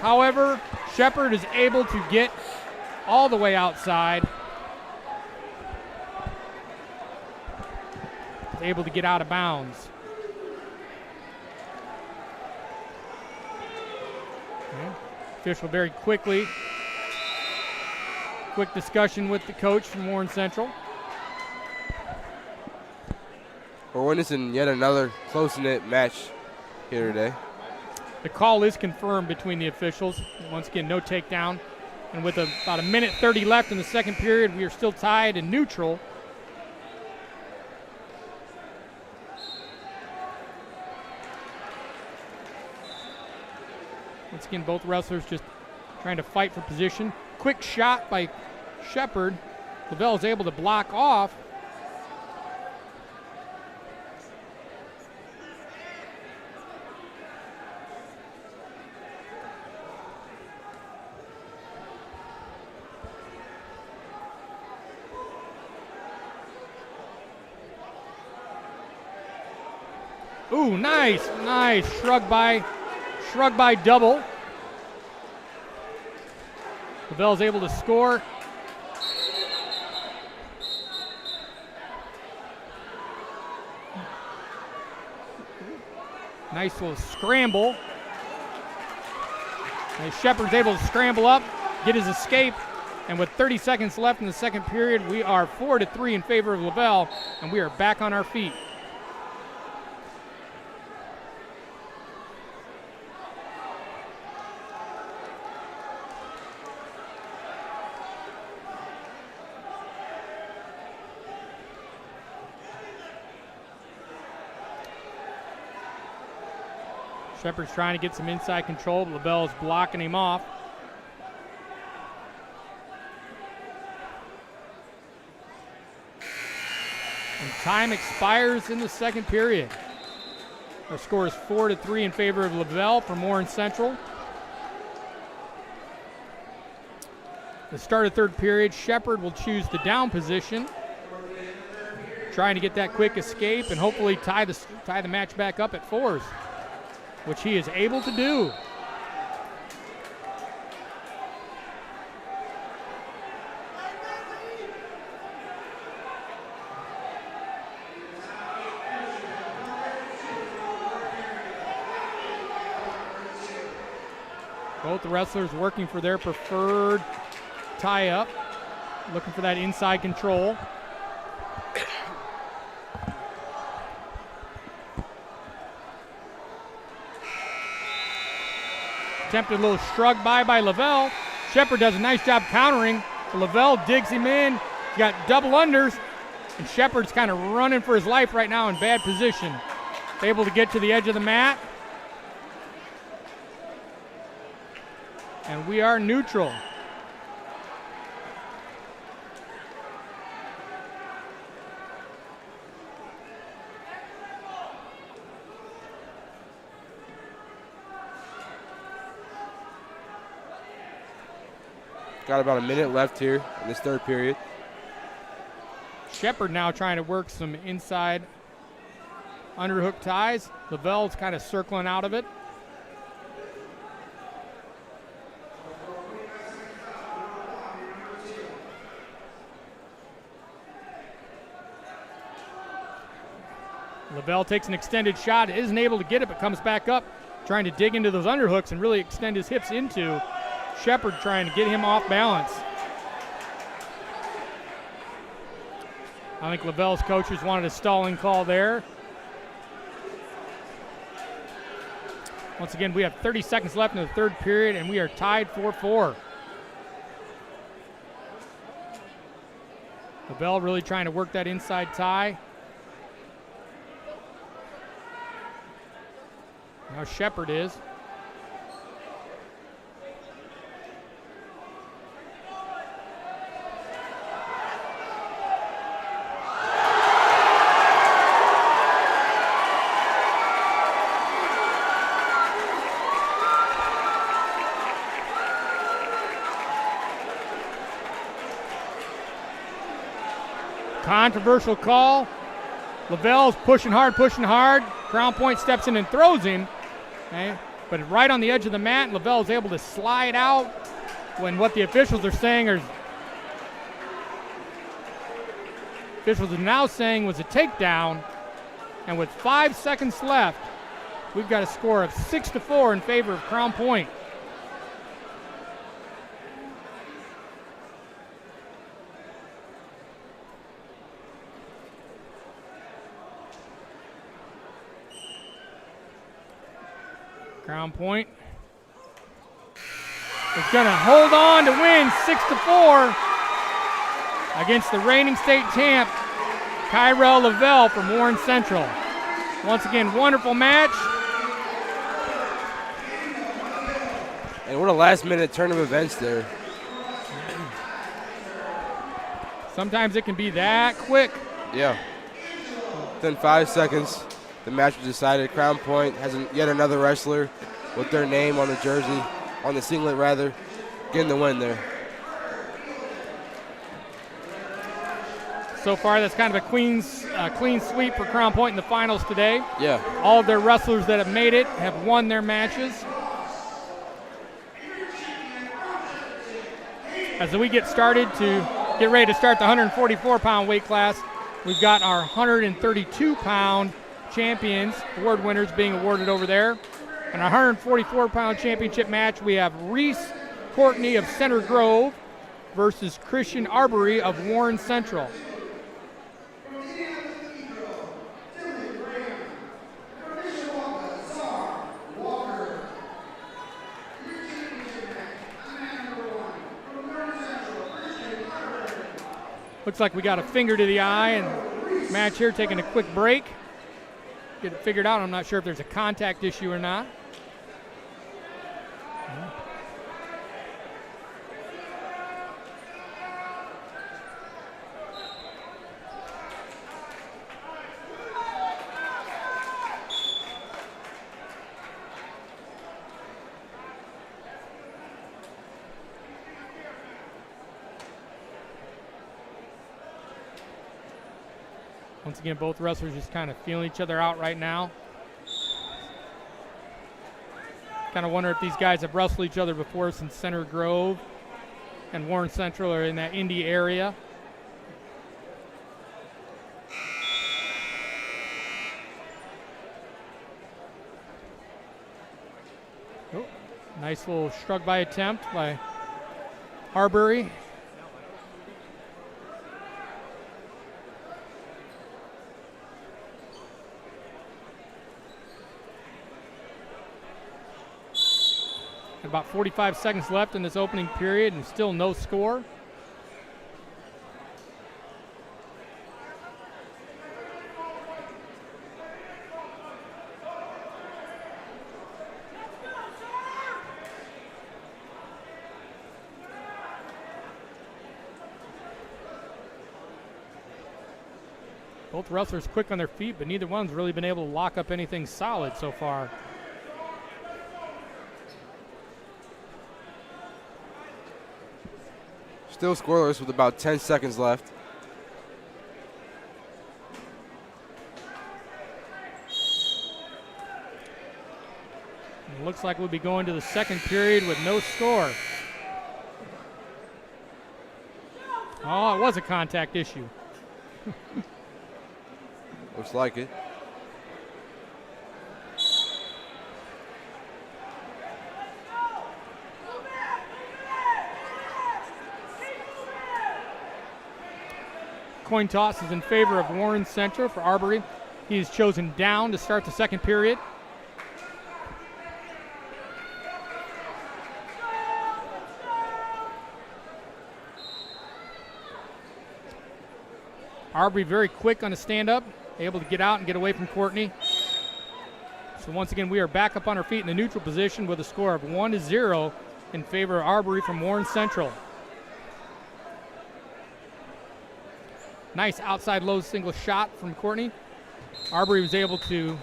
However, Shepard is able to get all the way outside. Is able to get out of bounds. Okay. Official very quick discussion with the coach from Warren Central. We're witnessing yet another close-knit match here today. The call is confirmed between the officials. Once again, no takedown. And with about a minute 30 left in the second period, we are still tied and neutral. Once again, both wrestlers just trying to fight for position. Quick shot by Shepard. Lavelle is able to block off. Ooh, nice. Shrug by double. Lavelle's able to score. Nice little scramble. And Shepard's able to scramble up, get his escape, and with 30 seconds left in the second period, we are 4-3 in favor of Lavelle, and we are back on our feet. Shepard's trying to get some inside control, but Lavelle's blocking him off. And time expires in the second period. Our score is 4-3 in favor of Lavelle for Warren Central. The start of third period, Shepard will choose the down position, trying to get that quick escape and hopefully tie the match back up at fours, which he is able to do. Both the wrestlers working for their preferred tie-up, looking for that inside control. Attempted a little shrug by Lavelle. Shepard does a nice job countering. Lavelle digs him in. He's got double unders, and Shepard's kind of running for his life right now in bad position. Able to get to the edge of the mat. And we are neutral. Got about a minute left here in this third period. Shepard now trying to work some inside underhook ties. Lavelle's kind of circling out of it. Lavelle takes an extended shot, isn't able to get it, but comes back up, trying to dig into those underhooks and really extend his hips into. Shepard trying to get him off balance. I think Lavelle's coaches wanted a stalling call there. Once again, we have 30 seconds left in the third period, and we are tied 4-4. Lavelle really trying to work that inside tie. Now Shepard is. Controversial call. Lavelle's pushing hard. Crown Point steps in and throws him. Okay. But right on the edge of the mat, Lavelle is able to slide out when what the officials are saying are now saying was a takedown. And with 5 seconds left, we've got a score of 6-4 in favor of Crown Point. Crown Point is going to hold on to win 6-4 against the reigning state champ, Kyrell Lavelle from Warren Central. Once again, wonderful match. And what a last-minute turn of events there. Sometimes it can be that quick. Yeah. Within 5 seconds, the match was decided. Crown Point has yet another wrestler with their name on the jersey, on the singlet rather, getting the win there. So far, that's kind of a clean sweep for Crown Point in the finals today. Yeah. All of their wrestlers that have made it have won their matches. As we get started to get ready to start the 144-pound weight class, we've got our 132-pound champions, award winners being awarded over there. In our 144-pound championship match, we have Reese Courtney of Center Grove versus Christian Arbery of Warren Central. Looks like we got a finger to the eye and match here, taking a quick break. Get it figured out. I'm not sure if there's a contact issue or not. Once again, both wrestlers just kind of feeling each other out right now. Kind of wonder if these guys have wrestled each other before, since Center Grove and Warren Central are in that Indy area. Oh, nice little shrug by attempt by Arbery. About 45 seconds left in this opening period and still no score. Both wrestlers quick on their feet, but neither one's really been able to lock up anything solid so far. Still scoreless with about 10 seconds left. It looks like we'll be going to the second period with no score. Oh, it was a contact issue. Looks like it. Coin toss is in favor of Warren Central for Arbery. He is chosen down to start the second period. Arbery very quick on the stand-up, able to get out and get away from Courtney. So once again, we are back up on our feet in the neutral position with a score of 1-0 in favor of Arbery from Warren Central. Nice outside low single shot from Courtney. Arbery was able to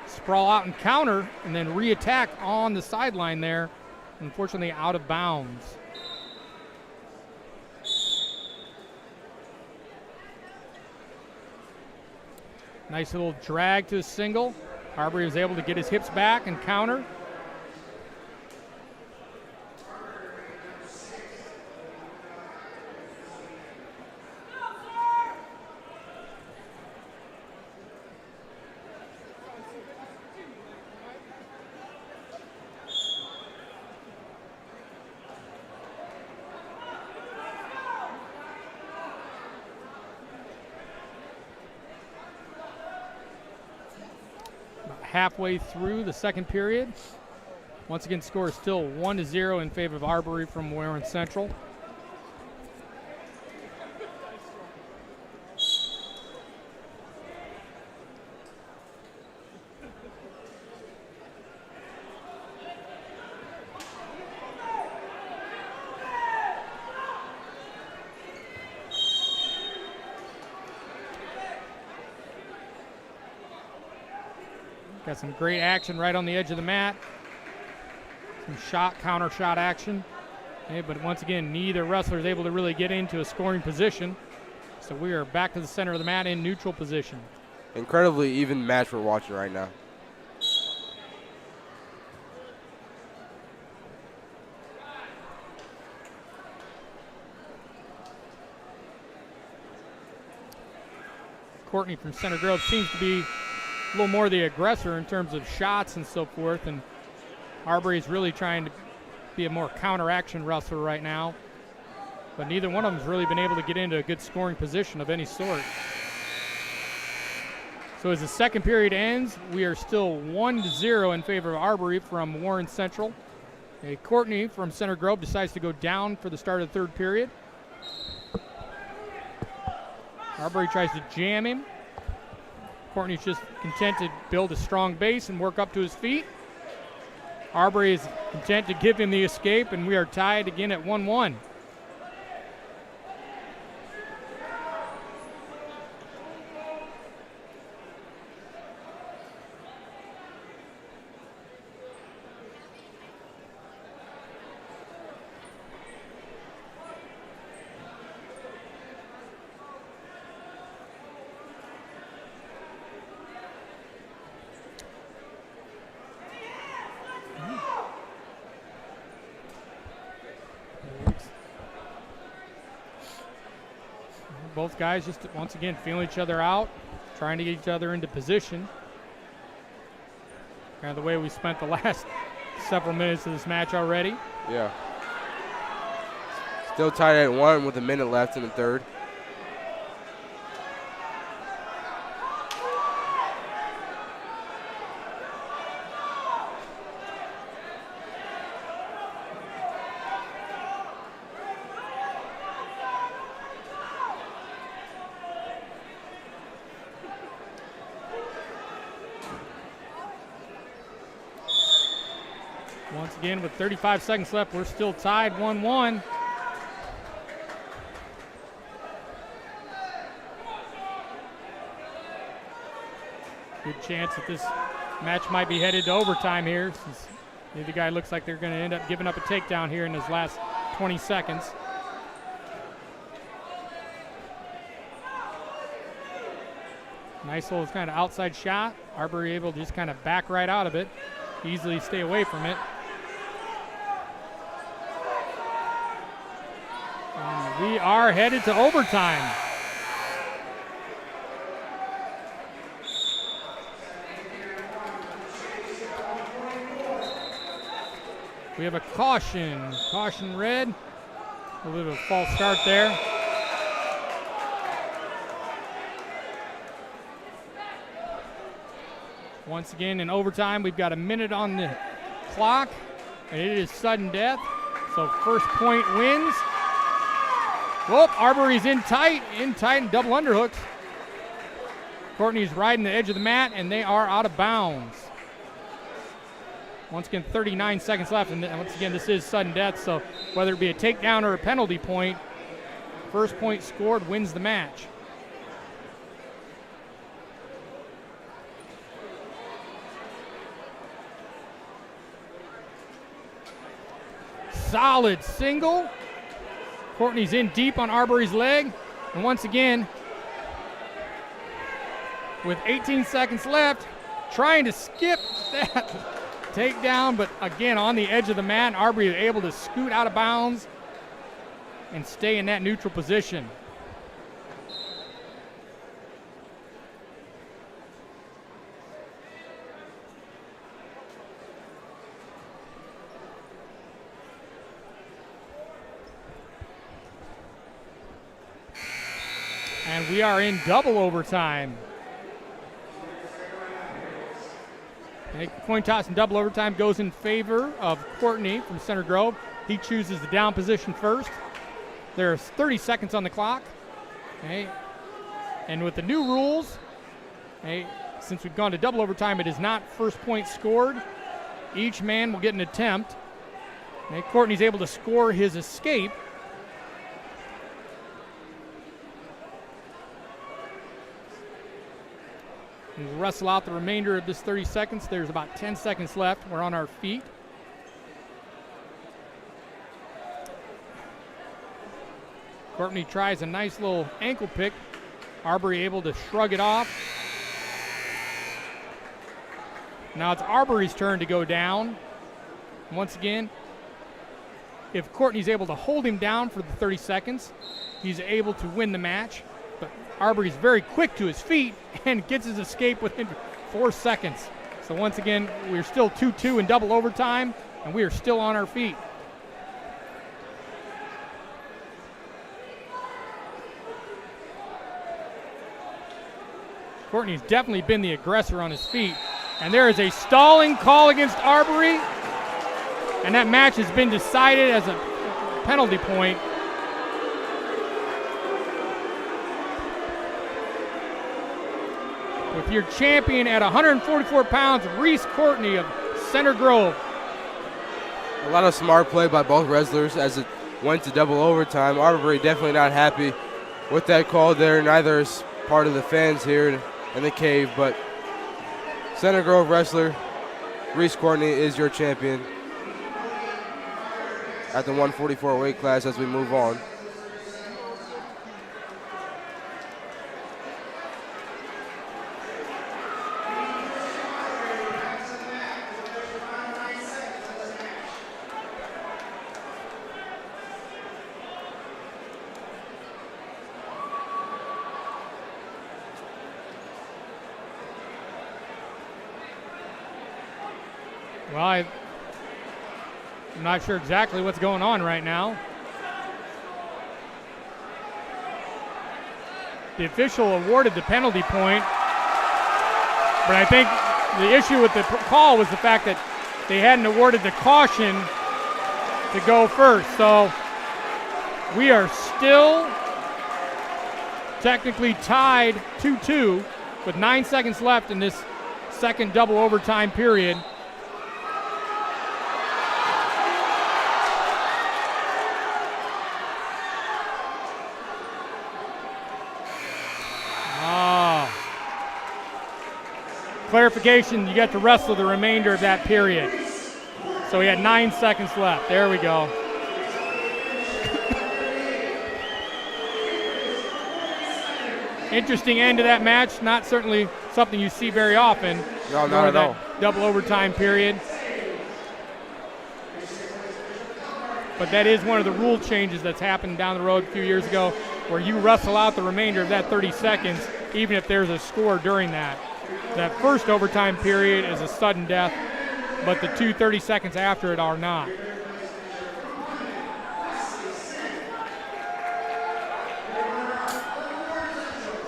sprawl out and counter and then re-attack on the sideline there. Unfortunately out of bounds. Nice little drag to the single. Arbery was able to get his hips back and counter. Halfway through the second period. Once again, score is still 1-0 in favor of Arbery from Warren Central. Got some great action right on the edge of the mat. Some counter shot action. Okay, but once again, neither wrestler is able to really get into a scoring position. So we are back to the center of the mat in neutral position. Incredibly even match we're watching right now. Courtney from Center Grove seems to be a little more the aggressor in terms of shots and so forth, and Arbery is really trying to be a more counter-action wrestler right now. But neither one of them has really been able to get into a good scoring position of any sort. So as the second period ends, we are still 1-0 in favor of Arbery from Warren Central. Courtney from Center Grove decides to go down for the start of the third period. Arbery tries to jam him. Courtney's just content to build a strong base and work up to his feet. Arbery is content to give him the escape, and we are tied again at 1-1. Both guys just once again feeling each other out, trying to get each other into position. Kind of the way we spent the last several minutes of this match already. Yeah. Still tied at 1 with a minute left in the third. Once again, with 35 seconds left, we're still tied 1-1. Good chance that this match might be headed to overtime here, since the guy looks like they're going to end up giving up a takedown here in his last 20 seconds. Nice little kind of outside shot. Arbery able to just kind of back right out of it, easily stay away from it. And we are headed to overtime. We have a caution. Caution red. A little bit of a false start there. Once again, in overtime, we've got a minute on the clock, and it is sudden death. So first point wins. Well, Arbery's in tight and double underhooks. Courtney's riding the edge of the mat, and they are out of bounds. Once again, 39 seconds left, and once again, this is sudden death, so whether it be a takedown or a penalty point, first point scored wins the match. Solid single. Courtney's in deep on Arbery's leg, and once again, with 18 seconds left, trying to skip that takedown, but again on the edge of the mat, Arbery is able to scoot out of bounds and stay in that neutral position. And we are in double overtime. And coin toss and double overtime goes in favor of Courtney from Center Grove. He chooses the down position first. There's 30 seconds on the clock. Okay. And with the new rules, okay, since we've gone to double overtime, it is not first point scored. Each man will get an attempt. Okay, Courtney's able to score his escape. We'll wrestle out the remainder of this 30 seconds. There's about 10 seconds left. We're on our feet. Courtney tries a nice little ankle pick. Arbery able to shrug it off. Now it's Arbery's turn to go down. Once again, if Courtney's able to hold him down for the 30 seconds, he's able to win the match. But Arbery's very quick to his feet and gets his escape within 4 seconds. So once again, we're still 2-2 in double overtime, and we are still on our feet. Courtney's definitely been the aggressor on his feet. And there is a stalling call against Arbery. And that match has been decided as a penalty point. With your champion at 144 pounds, Reese Courtney of Center Grove. A lot of smart play by both wrestlers as it went to double overtime. Arbery definitely not happy with that call there. Neither is part of the fans here in the cave, but Center Grove wrestler Reese Courtney is your champion at the 144 weight class as we move on. Well, I'm not sure exactly what's going on right now. The official awarded the penalty point, but I think the issue with the call was the fact that they hadn't awarded the caution to go first. So we are still technically tied 2-2 with 9 seconds left in this second double overtime period. Clarification, you get to wrestle the remainder of that period. So we had 9 seconds left. There we go. Interesting end to that match. Not certainly something you see very often. No, not at all. Double overtime period. But that is one of the rule changes that's happened down the road a few years ago, where you wrestle out the remainder of that 30 seconds, even if there's a score during that. That first overtime period is a sudden death, but the 30 seconds after it are not.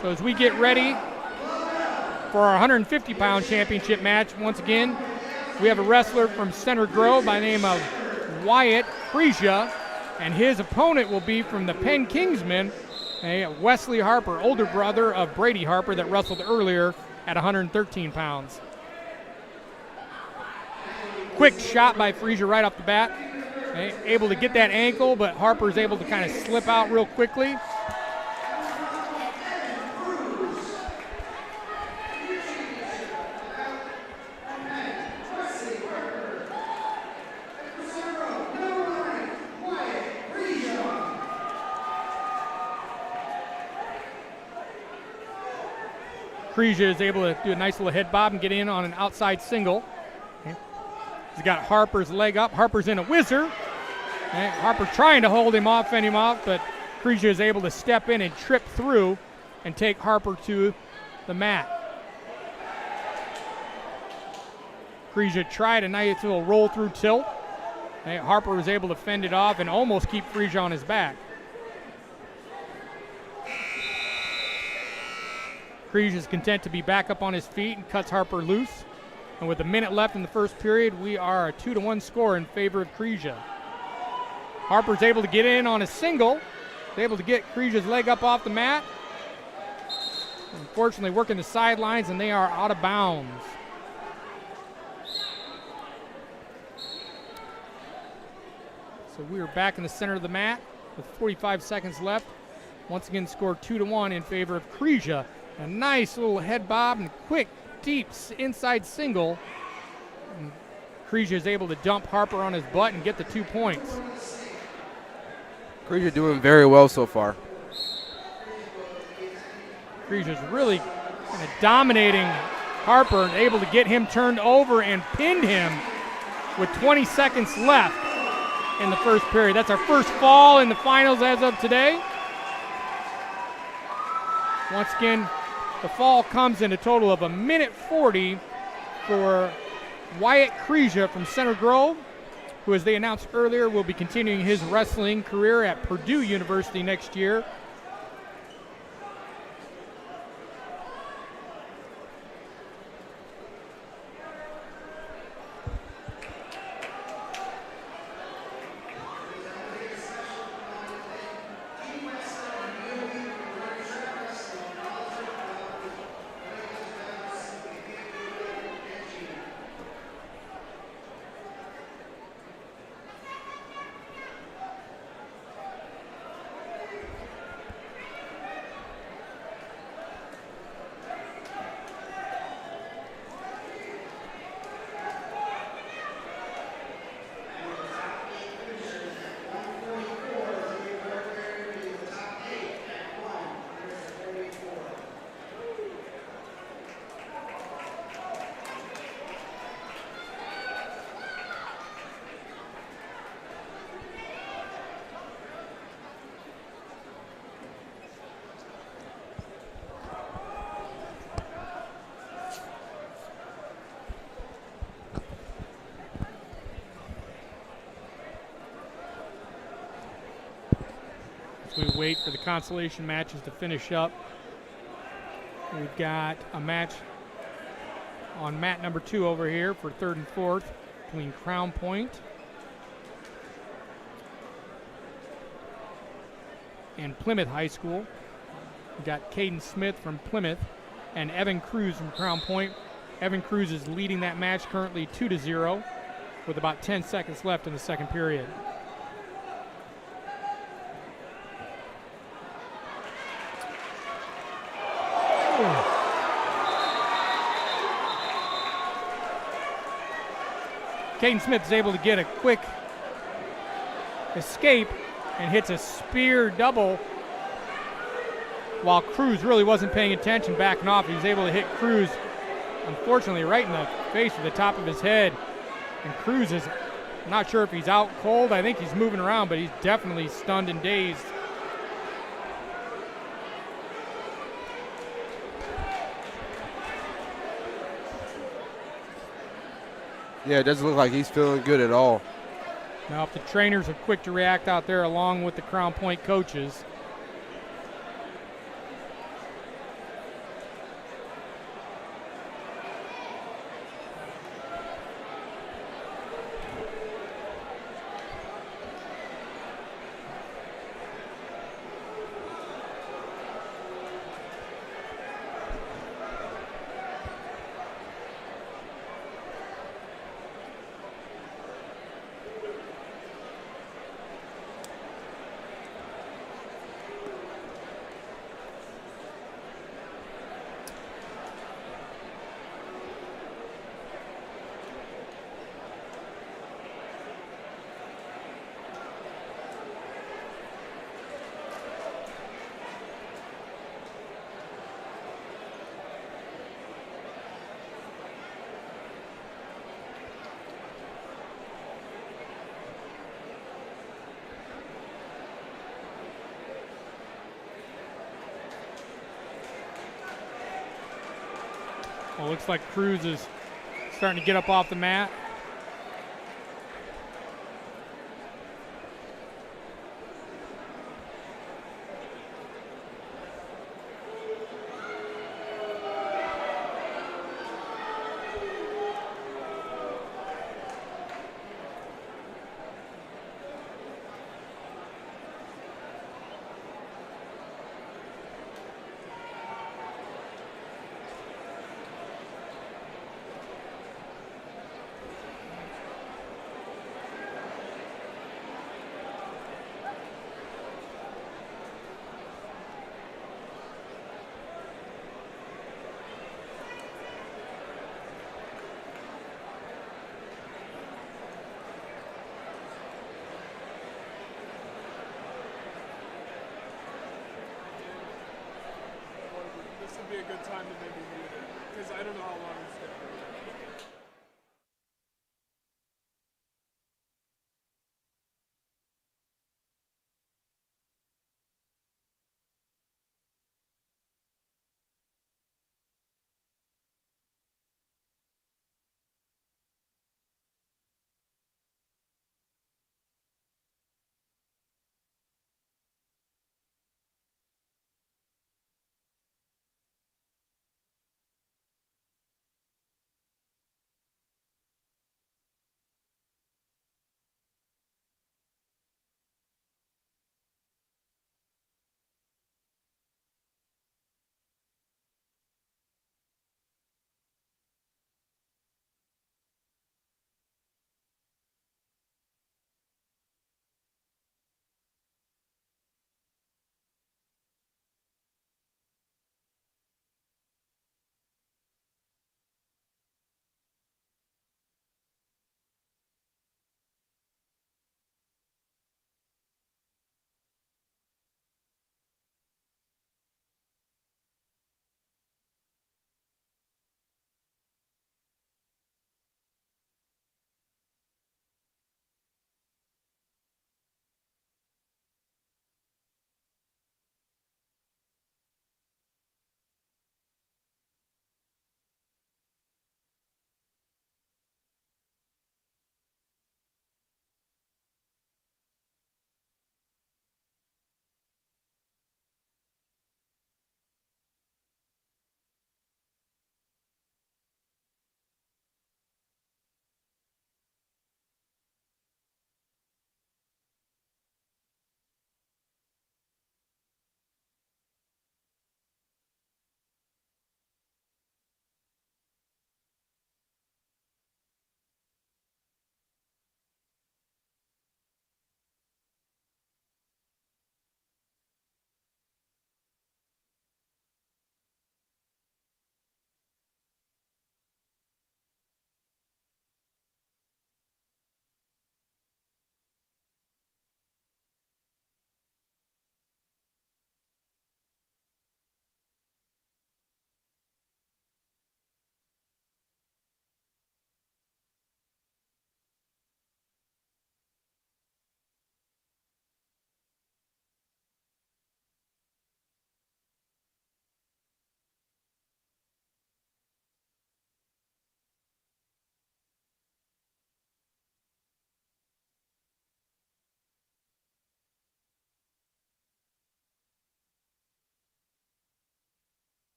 So as we get ready for our 150-pound championship match, once again, we have a wrestler from Center Grove by the name of Wyatt Frisia, and his opponent will be from the Penn Kingsmen, Wesley Harper, older brother of Brady Harper that wrestled earlier at 113 pounds. Quick shot by Frisia right off the bat. Able to get that ankle, but Harper's able to kind of slip out real quickly. Frisia is able to do a nice little head bob and get in on an outside single. He's got Harper's leg up. Harper's in a whizzer. Harper trying to hold him off, fend him off, but Frisia is able to step in and trip through and take Harper to the mat. Frisia tried a nice little roll through tilt. Harper was able to fend it off and almost keep Frisia on his back. Frisia is content to be back up on his feet and cuts Harper loose. And with a minute left in the first period, we are a 2-1 score in favor of Frisia. Harper's able to get in on a single. He's able to get Frisia's leg up off the mat. Unfortunately, working the sidelines, and they are out of bounds. So we are back in the center of the mat with 45 seconds left. Once again, score 2-1 in favor of Frisia A nice little head bob and quick, deep inside single. Creja is able to dump Harper on his butt and get the 2 points. Creja doing very well so far. Creja's really kind of dominating Harper and able to get him turned over and pinned him with 20 seconds left in the first period. That's our first fall in the finals as of today. Once again, the fall comes in a total of 1:40 for Wyatt Creja from Center Grove, who, as they announced earlier, will be continuing his wrestling career at Purdue University next year. We wait for the consolation matches to finish up. We've got a match on mat number 2 over here for 3rd and 4th between Crown Point and Plymouth High School. We've got Caden Smith from Plymouth and Evan Cruz from Crown Point. Evan Cruz is leading that match currently 2-0 with about 10 seconds left in the second period. Caden Smith is able to get a quick escape and hits a spear double while Cruz really wasn't paying attention, backing off. He was able to hit Cruz, unfortunately, right in the face with the top of his head. And Cruz is not sure if he's out cold. I think he's moving around, but he's definitely stunned and dazed. Yeah, it doesn't look like he's feeling good at all. Now, if the trainers are quick to react out there along with the Crown Point coaches, well, looks like Cruz is starting to get up off the mat. be a good time to maybe move it, because I don't know how long it's going to be.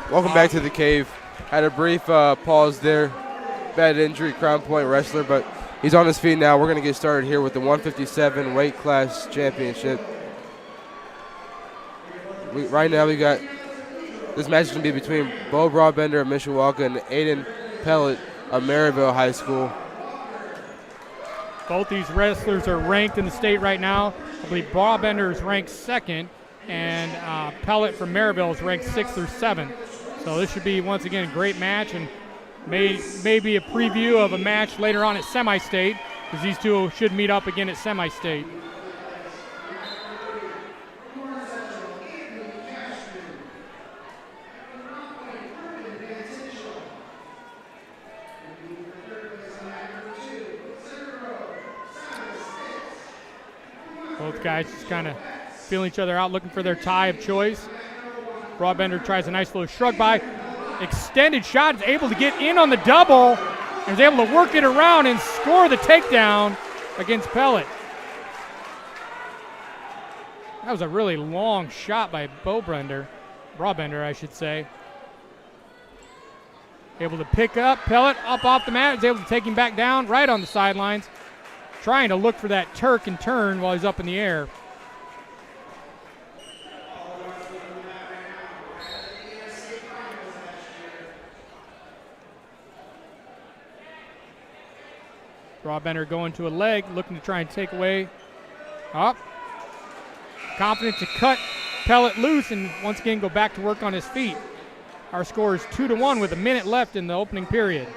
Welcome back to the cave. Had a brief pause there. Bad injury, Crown Point wrestler, but he's on his feet now. We're going to get started here with the 157 weight class championship. Right now we got, this match is going to be between Bo Broadbender of Mishawaka and Aiden Pellet of Maryville High School. Both these wrestlers are ranked in the state right now. I believe Broadbender is ranked second, and Pellet from Maryville is ranked 6th or 7th. So this should be, once again, a great match, and maybe a preview of a match later on at semi-state, because these two should meet up again at semi-state. Both guys just kind of feeling each other out, looking for their tie of choice. Broadbender tries a nice little shrug by. Extended shot, is able to get in on the double, and is able to work it around and score the takedown against Pellet. That was a really long shot by Broadbender, I should say. Able to pick up Pellet up off the mat, is able to take him back down right on the sidelines, trying to look for that Turk and turn while he's up in the air. Broadbender going to a leg, looking to try and take away. Up. Confident to cut Pellet loose and once again go back to work on his feet. Our score is 2-1 with a minute left in the opening period.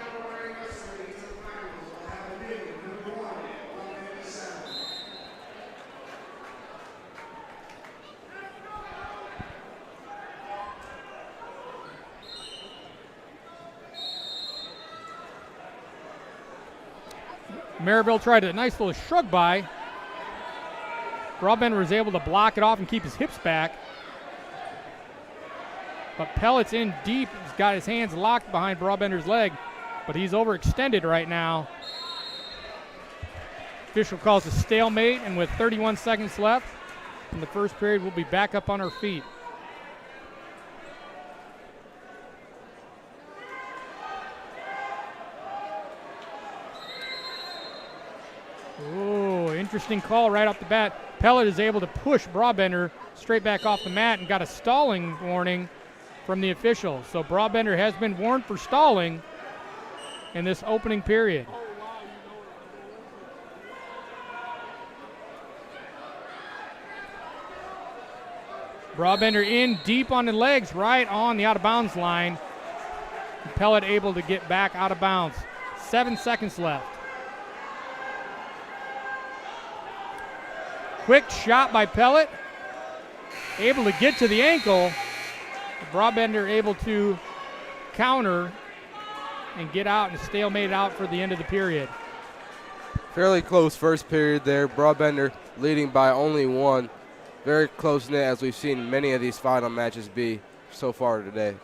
Maryville tried a nice little shrug by. Broadbender was able to block it off and keep his hips back. But Pellet's in deep. He's got his hands locked behind Broadbender's leg, but he's overextended right now. Official calls a stalemate, and with 31 seconds left in the first period, we'll be back up on our feet. Oh, interesting call right off the bat. Pellet is able to push Broadbender straight back off the mat and got a stalling warning from the official. So Broadbender has been warned for stalling in this opening period. Broadbender in deep on the legs, right on the out of bounds line. Pellet able to get back out of bounds. 7 seconds left. Quick shot by Pellet. Able to get to the ankle. Broadbender able to counter and get out and stalemate out for the end of the period. Fairly close first period there. Broadbender leading by only 1. Very close knit, as we've seen many of these final matches be so far today.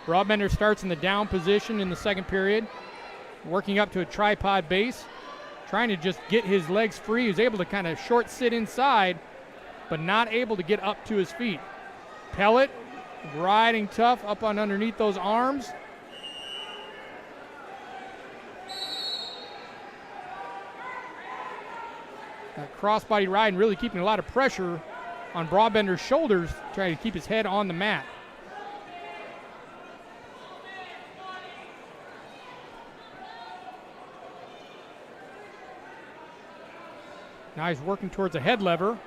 Broadbender starts in the down position in the second period, working up to a tripod base, trying to just get his legs free. He was able to kind of short sit inside, but not able to get up to his feet. Pellet riding tough up on underneath those arms. That crossbody ride and really keeping a lot of pressure on Broadbender's shoulders, trying to keep his head on the mat. Now he's working towards a head lever.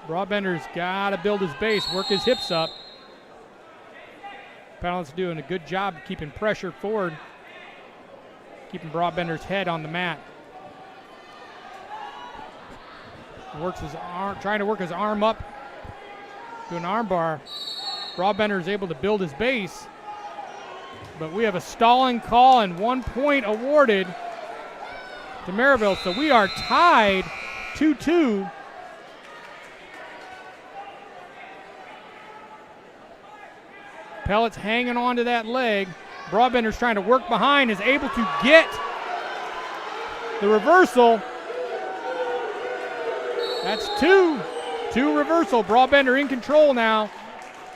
Broadbender's got to build his base, work his hips up. Pellet's doing a good job keeping pressure forward, keeping Broadbender's head on the mat. Works his arm, trying to work his arm up to an arm bar. Broadbender is able to build his base, but we have a stalling call and 1 point awarded to Maryville. So we are tied 2-2. Pellet's hanging on to that leg. Broadbender's trying to work behind, is able to get the reversal. That's two. Two reversal. Broadbender in control now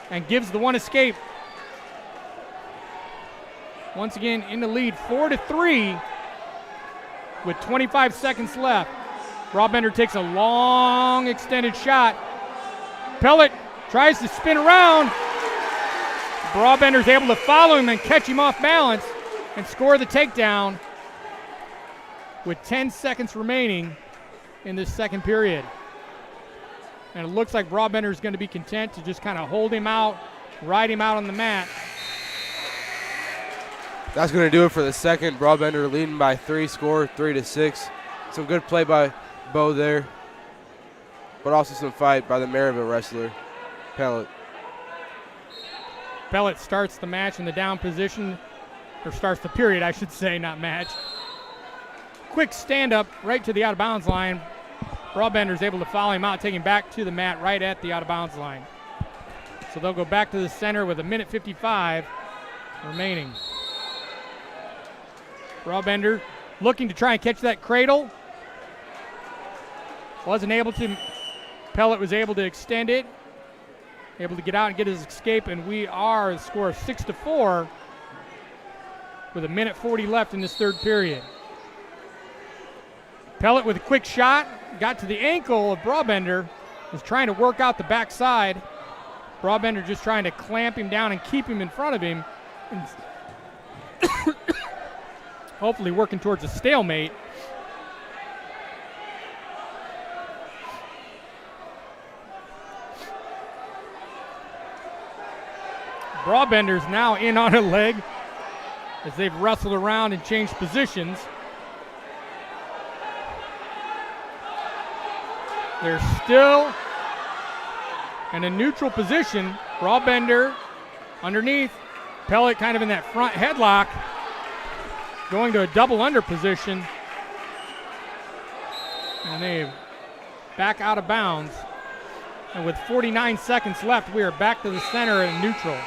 and gives the one escape. Once again in the lead, 4-3 with 25 seconds left. Broadbender takes a long extended shot. Pellet tries to spin around. Broadbender's able to follow him and catch him off balance and score the takedown with 10 seconds remaining in this second period. And it looks like Broadbender is going to be content to just kind of hold him out, ride him out on the mat. That's going to do it for the second. Broadbender leading by 3, score 3-6. Some good play by Bo there, but also some fight by the Maryville wrestler, Pellet. Pellet starts the match in the down position, or starts the period, I should say, not match. Quick stand up right to the out of bounds line. Broadbender's able to follow him out, taking him back to the mat right at the out of bounds line. So they'll go back to the center with 1:55 remaining. Broadbender looking to try and catch that cradle. Wasn't able to. Pellet was able to extend it. Able to get out and get his escape, and we are a score of 6-4 with 1:40 left in this third period. Pellet with a quick shot, got to the ankle of Broadbender, was trying to work out the backside. Broadbender just trying to clamp him down and keep him in front of him. hopefully working towards a stalemate. Broadbender's now in on a leg as they've wrestled around and changed positions. They're still in a neutral position. Broadbender underneath. Pellet kind of in that front headlock. Going to a double under position. And they back out of bounds. And with 49 seconds left, we are back to the center and neutral.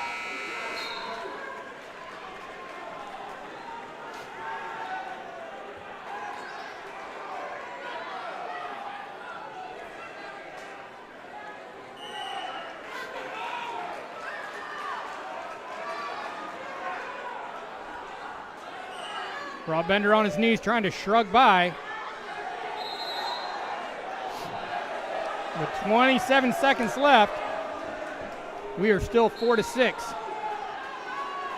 Broadbender on his knees trying to shrug by. With 27 seconds left, we are still 4-6.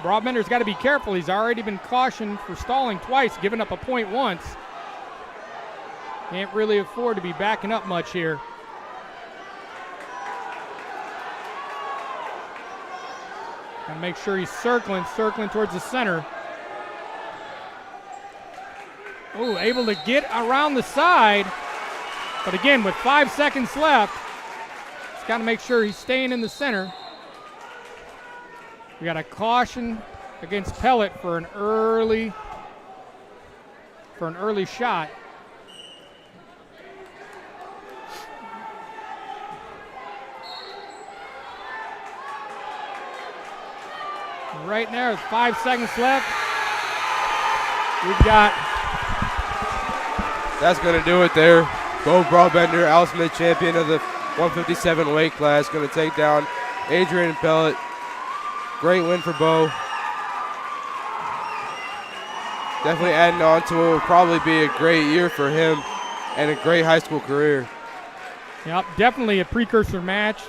Broadbender's got to be careful. He's already been cautioned for stalling twice, giving up a point once. Can't really afford to be backing up much here. Got to make sure he's circling towards the center. Oh, able to get around the side. But again, with 5 seconds left, he's got to make sure he's staying in the center. We got a caution against Pellet for an early shot. Right now, with 5 seconds left, we've got. That's going to do it there. Bo Broadbender, Ultimate Champion of the 157 weight class, going to take down Adrian Pellet. Great win for Bo. Definitely adding on to what will probably be a great year for him and a great high school career. Yep, definitely a precursor match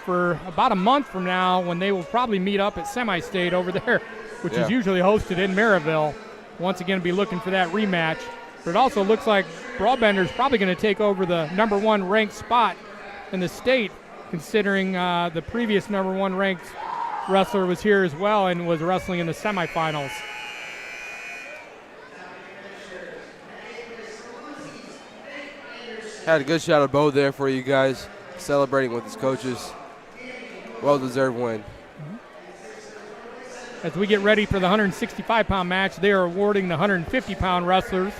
for about a month from now when they will probably meet up at Semi-State over there, which is usually hosted in Maryville. Once again, be looking for that rematch. But it also looks like Broadbender's probably going to take over the number 1 ranked spot in the state, considering the previous number 1 ranked wrestler was here as well and was wrestling in the semifinals. Had a good shot of Bo there for you guys, celebrating with his coaches. Well-deserved win. As we get ready for the 165-pound match, they are awarding the 150-pound wrestlers.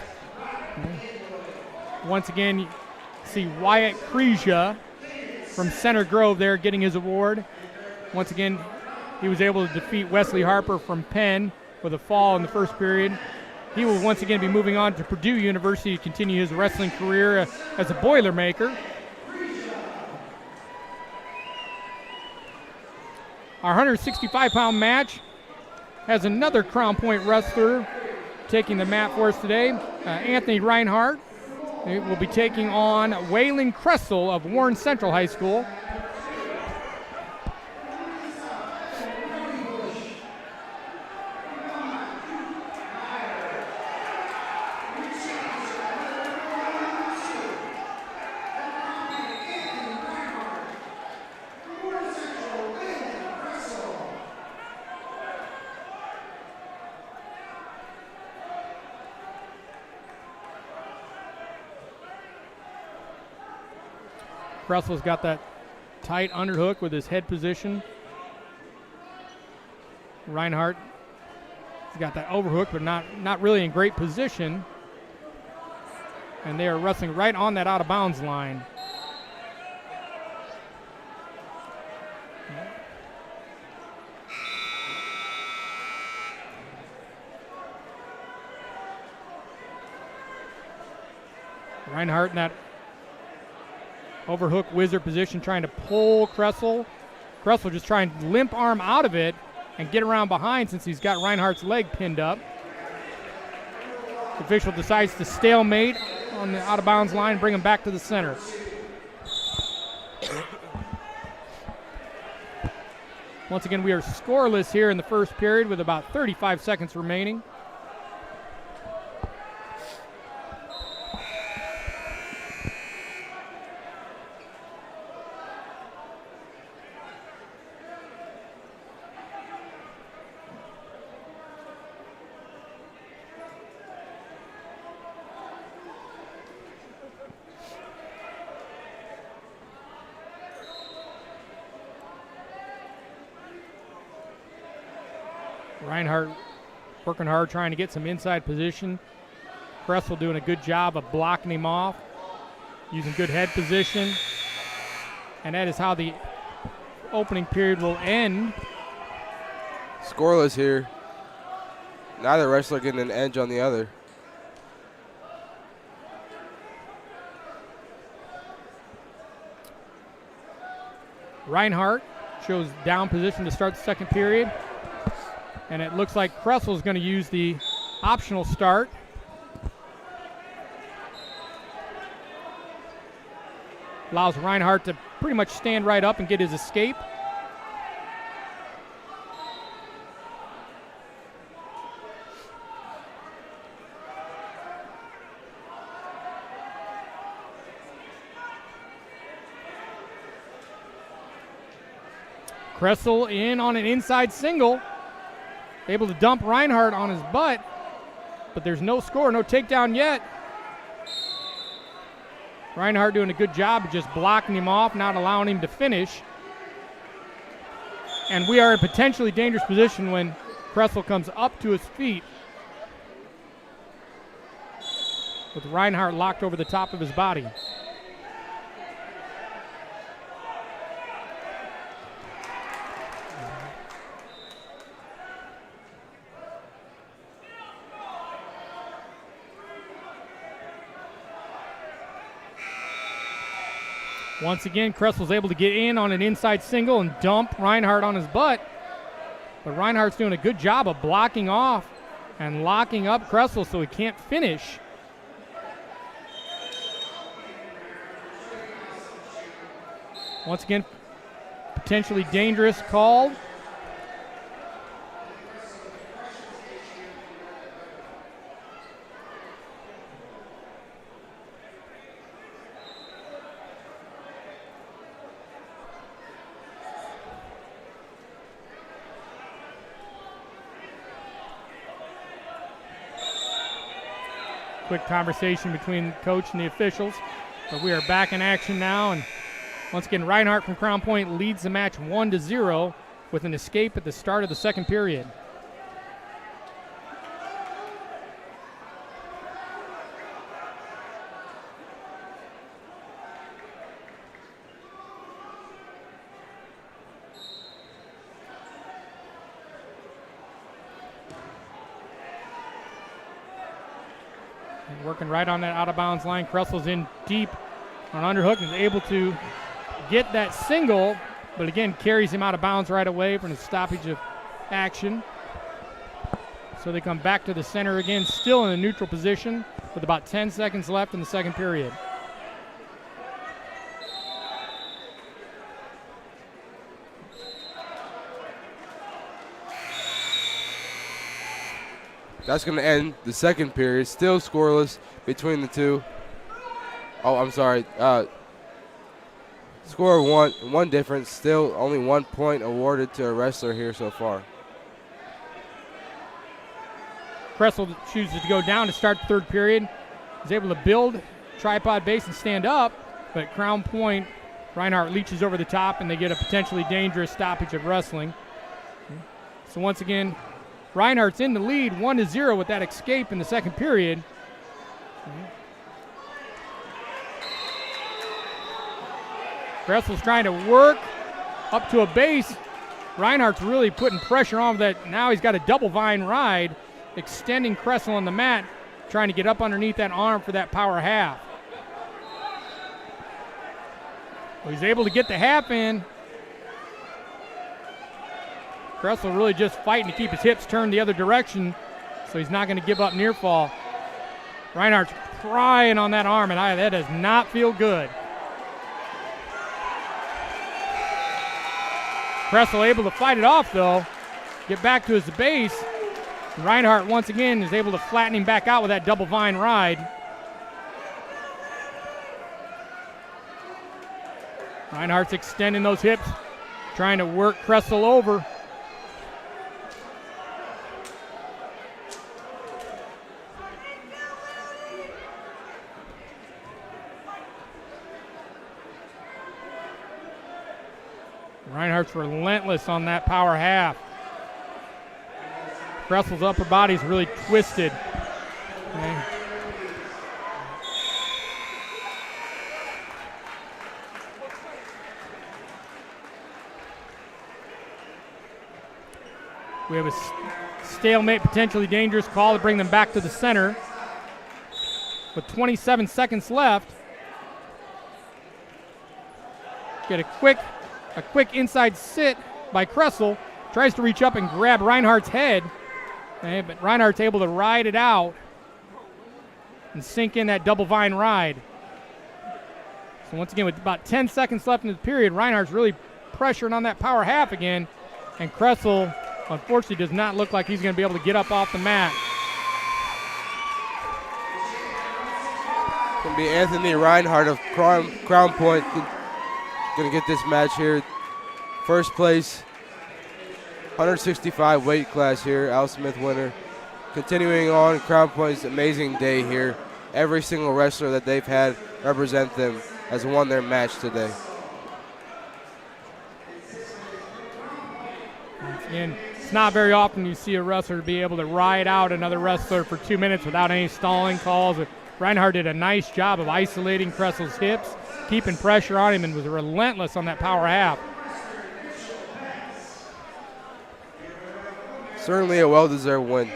Once again, you see Wyatt Cresia from Center Grove there getting his award. Once again, he was able to defeat Wesley Harper from Penn with a fall in the first period. He will once again be moving on to Purdue University to continue his wrestling career as a Boilermaker. Our 165-pound match has another Crown Point wrestler taking the mat for us today, Anthony Reinhardt. He will be taking on Waylon Kressel of Warren Central High School. Kressel's got that tight underhook with his head position. Reinhardt has got that overhook, but not really in great position. And they are wrestling right on that out of bounds line. Reinhardt in that overhook wizard position trying to pull Kressel. Kressel just trying to limp arm out of it and get around behind since he's got Reinhardt's leg pinned up. The official decides to stalemate on the out of bounds line and bring him back to the center. Once again, we are scoreless here in the first period with about 35 seconds remaining. Reinhardt working hard, trying to get some inside position. Kressel doing a good job of blocking him off, using good head position. And that is how the opening period will end. Scoreless here. Neither wrestler getting an edge on the other. Reinhardt shows down position to start the second period. And it looks like Kressel is going to use the optional start. Allows Reinhardt to pretty much stand right up and get his escape. Kressel in on an inside single. Able to dump Reinhardt on his butt, but there's no score, no takedown yet. Reinhardt doing a good job of just blocking him off, not allowing him to finish. And we are in potentially dangerous position when Kressel comes up to his feet with Reinhardt locked over the top of his body. Once again, Kressel's able to get in on an inside single and dump Reinhardt on his butt. But Reinhardt's doing a good job of blocking off and locking up Kressel so he can't finish. Once again, potentially dangerous call. Quick conversation between the coach and the officials. But we are back in action now, and once again, Reinhardt from Crown Point leads the match 1-0 with an escape at the start of the second period. Working right on that out-of-bounds line. Kressel's in deep on underhook and is able to get that single, but again, carries him out of bounds right away from the stoppage of action. So they come back to the center again, still in a neutral position with about 10 seconds left in the second period. That's going to end the second period. Still scoreless between the two. Oh, I'm sorry. Score of one difference. Still only 1 point awarded to a wrestler here so far. Kressel chooses to go down to start the third period. He's able to build tripod base and stand up, but Crown Point, Reinhardt leaches over the top and they get a potentially dangerous stoppage of wrestling. So once again, Reinhardt's in the lead 1-0 with that escape in the second period. Kressel's trying to work up to a base. Reinhardt's really putting pressure on that. Now he's got a double vine ride, extending Kressel on the mat, trying to get up underneath that arm for that power half. Well, he's able to get the half in. Kressel really just fighting to keep his hips turned the other direction, so he's not going to give up near fall. Reinhardt's prying on that arm, and that does not feel good. Kressel able to fight it off, though, get back to his base. Reinhardt, once again, is able to flatten him back out with that double vine ride. Reinhardt's extending those hips, trying to work Kressel over. Reinhardt's relentless on that power half. Kressel's upper body's really twisted. Okay. We have a stalemate, potentially dangerous call to bring them back to the center. With 27 seconds left. Get a quick inside sit by Kressel. Tries to reach up and grab Reinhardt's head. Okay, but Reinhardt's able to ride it out and sink in that double vine ride. So once again, with about 10 seconds left in the period, Reinhardt's really pressuring on that power half again. And Kressel, unfortunately, does not look like he's going to be able to get up off the mat. It's going to be Anthony Reinhardt of Crown Point going to get this match here. First place, 165 weight class here, Al Smith winner. Continuing on, Crown Point's amazing day here. Every single wrestler that they've had represent them has won their match today. Once again, it's not very often you see a wrestler be able to ride out another wrestler for 2 minutes without any stalling calls. Reinhardt did a nice job of isolating Kressel's hips, keeping pressure on him, and was relentless on that power half. Certainly a well-deserved win.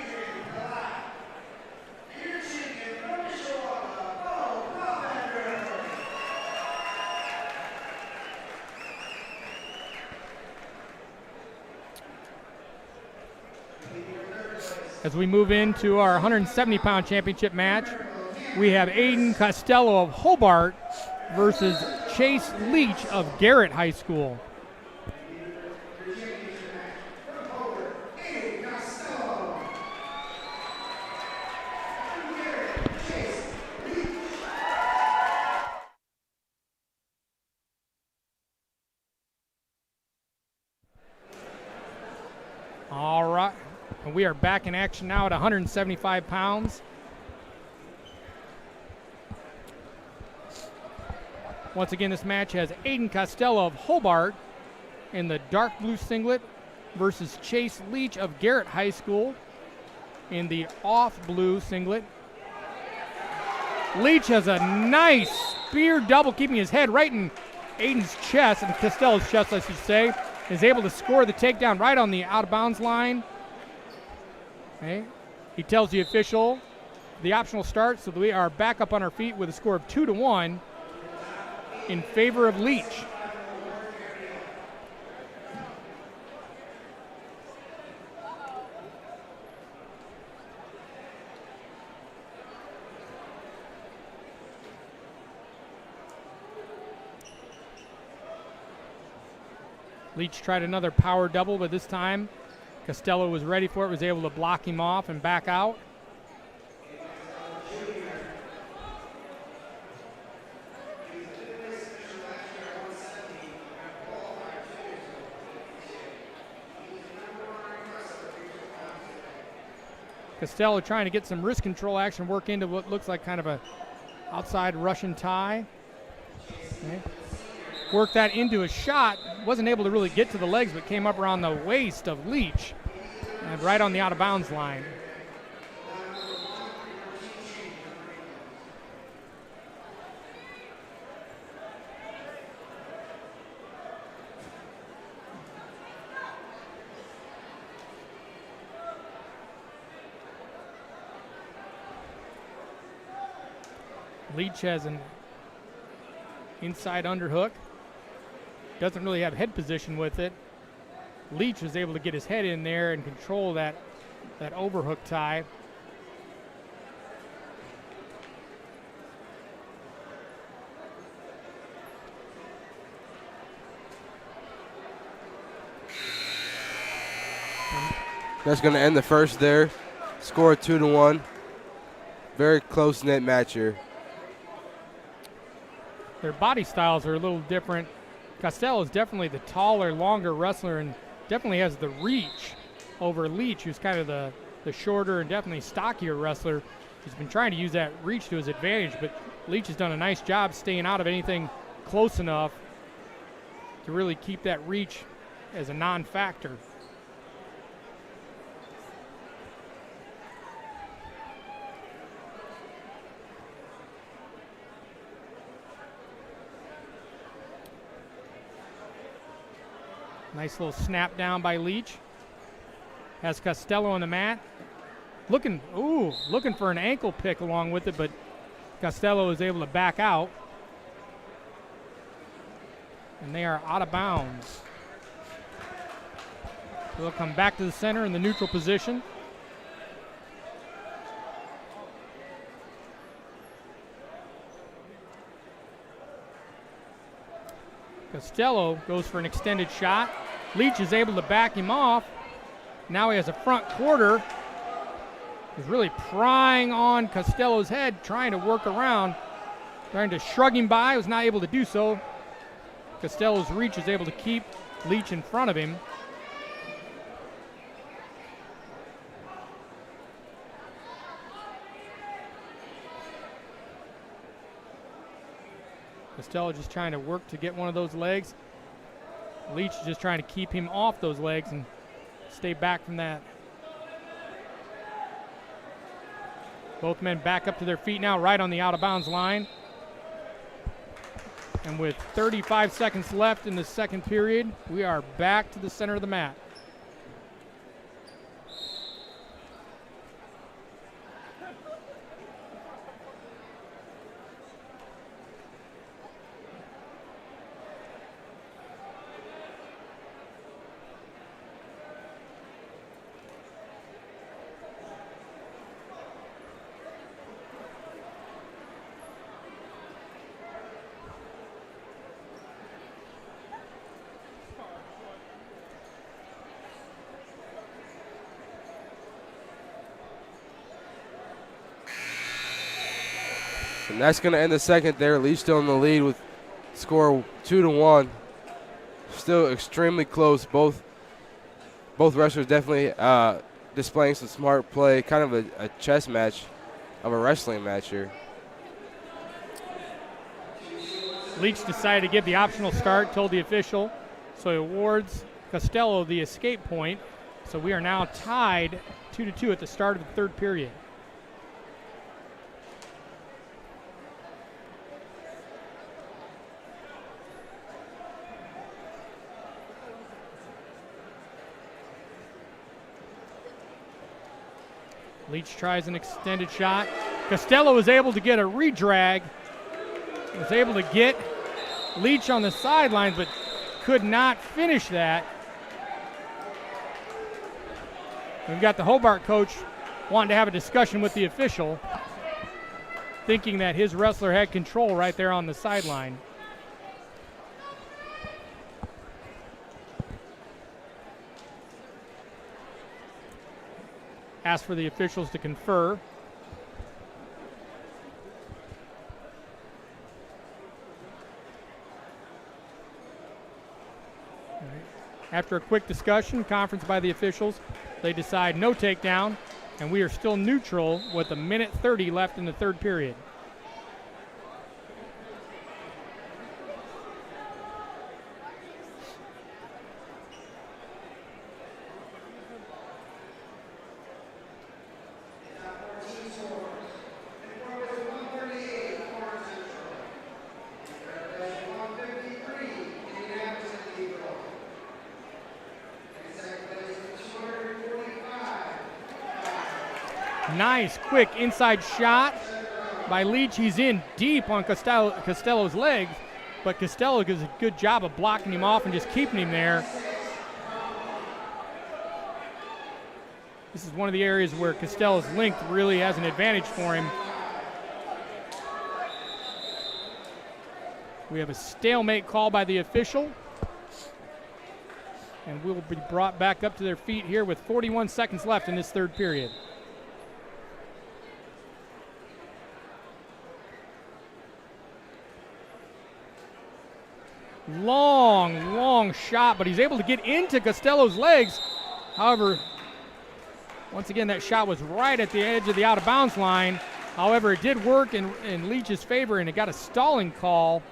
As we move into our 170-pound championship match, we have Aiden Costello of Hobart versus Chase Leach of Garrett High School. All right, and we are back in action now at 175 pounds. Once again, this match has Aiden Costello of Hobart in the dark blue singlet versus Chase Leach of Garrett High School in the off blue singlet. Leach has a nice spear double, keeping his head right in Aiden's chest, and Costello's chest, I should say, is able to score the takedown right on the out of bounds line. Okay. He tells the official the optional start, so that we are back up on our feet with a score of 2-1 in favor of Leach. Leach tried another power double, but this time Costello was ready for it, was able to block him off and back out. Costello trying to get some wrist control action, work into what looks like kind of a outside Russian tie. Okay. Worked that into a shot. Wasn't able to really get to the legs, but came up around the waist of Leach and right on the out of bounds line. Leach has an inside underhook. Doesn't really have head position with it. Leach was able to get his head in there and control that overhook tie. That's going to end the first there. Score 2-1. Very close-knit match here. Their body styles are a little different. Costello is definitely the taller, longer wrestler and definitely has the reach over Leach, who's kind of the shorter and definitely stockier wrestler. He's been trying to use that reach to his advantage, but Leach has done a nice job staying out of anything close enough to really keep that reach as a non-factor. Nice little snap down by Leach. Has Costello on the mat. Looking for an ankle pick along with it, but Costello is able to back out. And they are out of bounds. So they'll come back to the center in the neutral position. Costello goes for an extended shot. Leach is able to back him off. Now he has a front quarter. He's really prying on Costello's head, trying to work around, trying to shrug him by. Was not able to do so. Costello's reach is able to keep Leach in front of him. Costello just trying to work to get one of those legs. Leach is just trying to keep him off those legs and stay back from that. Both men back up to their feet now, right on the out-of-bounds line. And with 35 seconds left in the second period, we are back to the center of the mat. And that's going to end the second there. Leach still in the lead with score 2-1. Still extremely close. Both wrestlers definitely displaying some smart play. Kind of a chess match of a wrestling match here. Leach decided to give the optional start, told the official, so he awards Costello the escape point. So we are now tied 2-2 at the start of the third period. Leach tries an extended shot. Costello was able to get a redrag. Was able to get Leach on the sidelines, but could not finish that. We've got the Hobart coach wanting to have a discussion with the official, thinking that his wrestler had control right there on the sideline. Asked for the officials to confer. After a quick discussion, conference by the officials, they decide no takedown, and we are still neutral with 1:30 left in the third period. Nice, quick inside shot by Leach. He's in deep on Costello's legs, but Costello does a good job of blocking him off and just keeping him there. This is one of the areas where Costello's length really has an advantage for him. We have a stalemate call by the official, and we'll be brought back up to their feet here with 41 seconds left in this third period. Long shot, but he's able to get into Costello's legs. However, once again, that shot was right at the edge of the out-of-bounds line. However, it did work in Leach's favor, and it got a stalling call.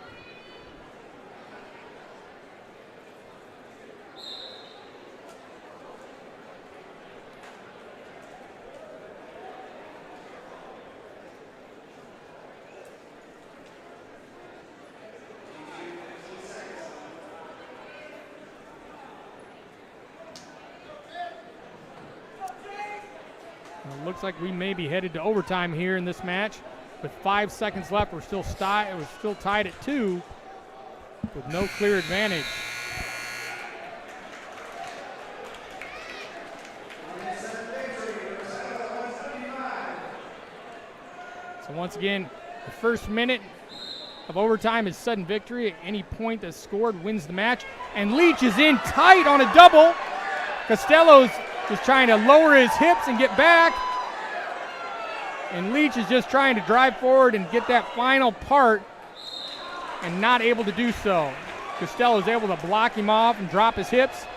looks like we may be headed to overtime here in this match. With 5 seconds left, we're still tied at 2 with no clear advantage. So once again, the first minute of overtime is sudden victory. At any point that's scored wins the match. And Leach is in tight on a double. Costello's just trying to lower his hips and get back. And Leach is just trying to drive forward and get that final part and not able to do so. Costello is able to block him off and drop his hips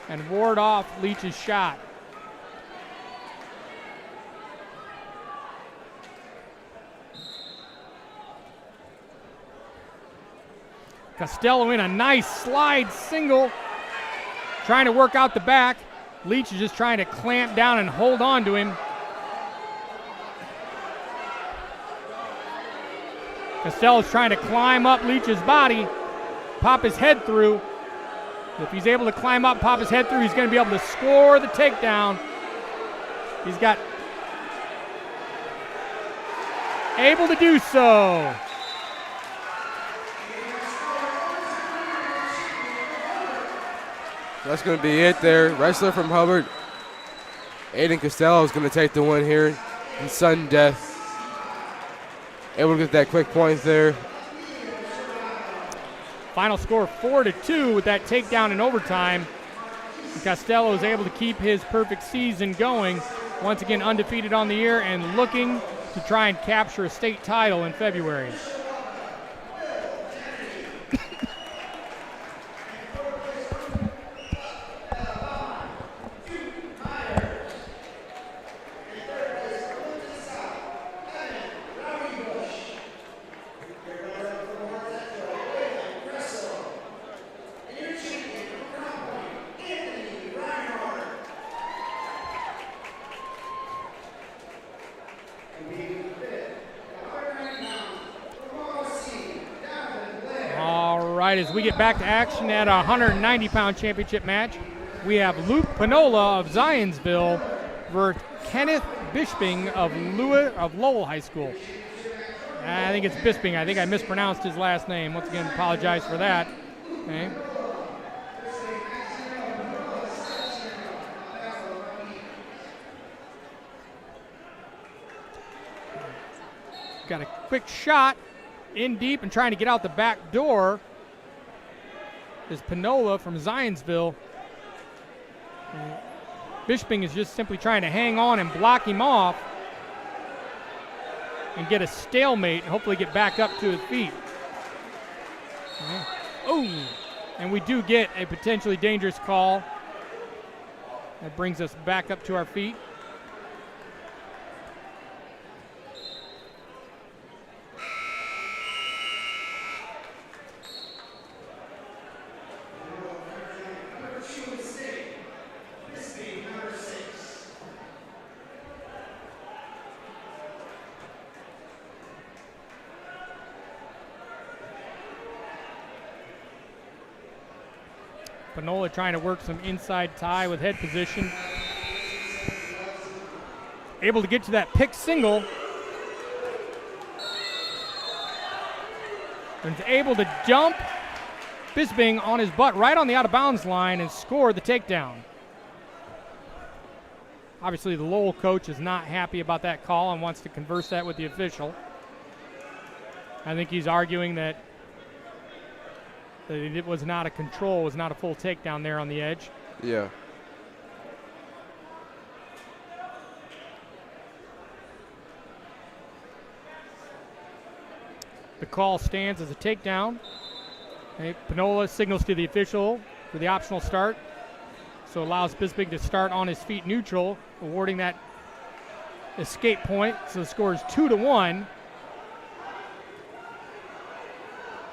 and ward off Leach's shot. Costello in a nice slide single, trying to work out the back. Leach is just trying to clamp down and hold on to him. Costello's trying to climb up Leach's body, pop his head through. If he's able to climb up, pop his head through, he's going to be able to score the takedown. He's got able to do so. That's going to be it there. Wrestler from Hubbard, Aiden Costello is going to take the win here in sudden death. Able to get that quick point there. Final score 4-2 with that takedown in overtime. Costello is able to keep his perfect season going. Once again undefeated on the year and looking to try and capture a state title in February. As we get back to action at a 190-pound championship match, we have Luke Panola of Zionsville versus Kenneth Bisping of Lowell High School. I think it's Bisping. I think I mispronounced his last name. Once again, apologize for that. Okay. Got a quick shot in deep and trying to get out the back door is Panola from Zionsville. Bisping is just simply trying to hang on and block him off and get a stalemate and hopefully get back up to his feet. Oh, and we do get a potentially dangerous call. That brings us back up to our feet. Panola trying to work some inside tie with head position. Able to get to that pick single. And is able to dump Bisping on his butt right on the out of bounds line and score the takedown. Obviously the Lowell coach is not happy about that call and wants to converse that with the official. I think he's arguing that it was not a control, was not a full takedown there on the edge. Yeah. The call stands as a takedown. Okay, Panola signals to the official for the optional start. So allows Bisping to start on his feet neutral, awarding that escape point. So the score is 2-1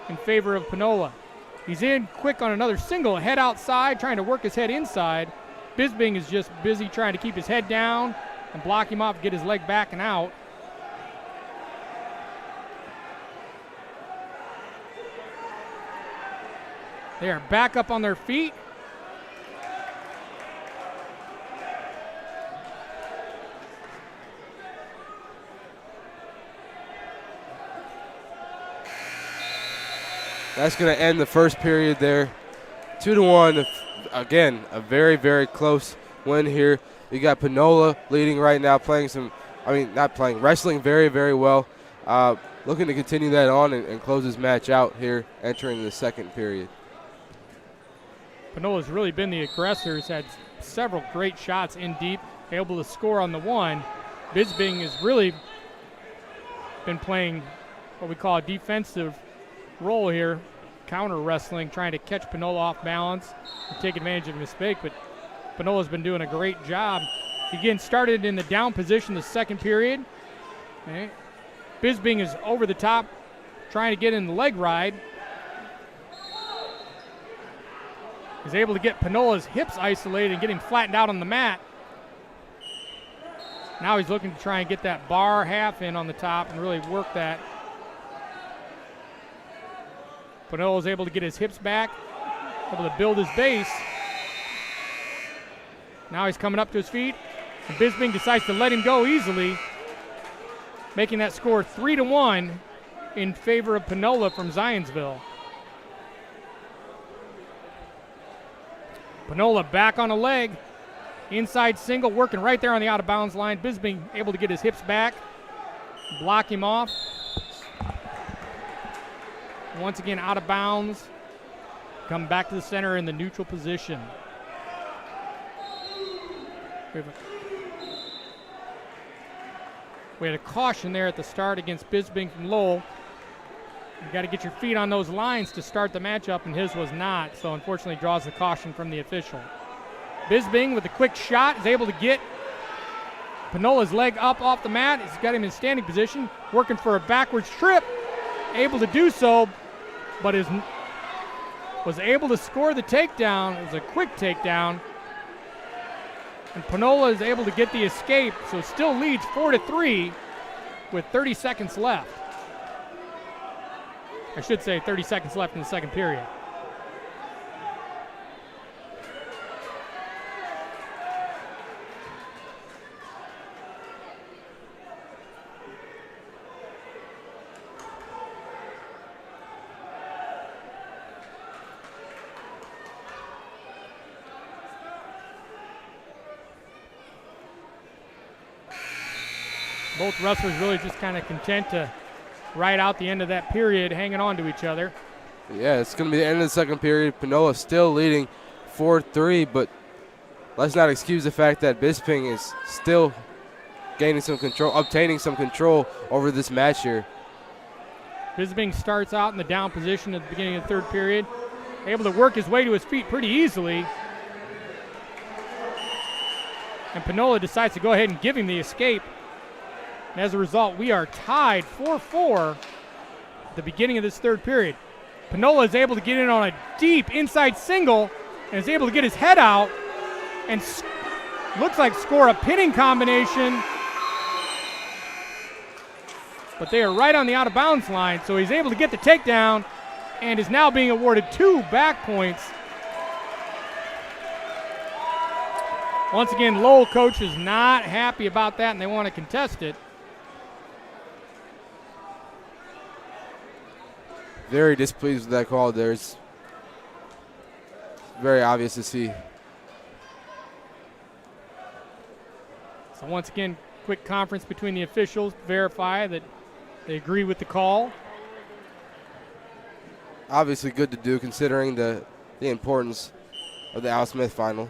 in favor of Panola. He's in quick on another single, head outside, trying to work his head inside. Bisping is just busy trying to keep his head down and block him off, get his leg back and out. They are back up on their feet. That's going to end the first period there. 2-1. Again, a very, very close win here. You got Panola leading right now, wrestling very, very well. Looking to continue that on and close this match out here entering the second period. Panola's really been the aggressor. He's had several great shots in deep, able to score on the one. Bisbing has really been playing what we call a defensive role here, counter wrestling, trying to catch Panola off balance and take advantage of a mistake, but Panola's been doing a great job. Again, started in the down position the second period. Okay. Bisbing is over the top, trying to get in the leg ride. He's able to get Panola's hips isolated and get him flattened out on the mat. Now he's looking to try and get that bar half in on the top and really work that. Panola's able to get his hips back, able to build his base. Now he's coming up to his feet, and Bisbing decides to let him go easily, making that score 3-1 in favor of Panola from Zionsville. Panola back on a leg, inside single, working right there on the out of bounds line. Bisbing able to get his hips back, block him off. Once again out of bounds, come back to the center in the neutral position. We had a caution there at the start against Bisbing from Lowell. You got to get your feet on those lines to start the matchup, and his was not, so unfortunately draws the caution from the official. Bisbing with a quick shot is able to get Panola's leg up off the mat. He's got him in standing position, working for a backwards trip, able to do so, but was able to score the takedown. It was a quick takedown, and Panola is able to get the escape, so it still leads 4-3 with 30 seconds left. I should say 30 seconds left in the second period. Both wrestlers really just kind of content to ride out the end of that period, hanging on to each other. Yeah, it's going to be the end of the second period. Panola still leading 4-3, but let's not excuse the fact that Bisping is still gaining some control, obtaining some control over this match here. Bisping starts out in the down position at the beginning of the third period, able to work his way to his feet pretty easily. And Panola decides to go ahead and give him the escape. And as a result, we are tied 4-4 at the beginning of this third period. Panola is able to get in on a deep inside single and is able to get his head out and looks like score a pinning combination. But they are right on the out of bounds line, so he's able to get the takedown and is now being awarded 2 back points. Once again, Lowell coach is not happy about that and they want to contest it. Very displeased with that call there. It's very obvious to see. So once again, quick conference between the officials to verify that they agree with the call. Obviously good to do considering the importance of the Al Smith final.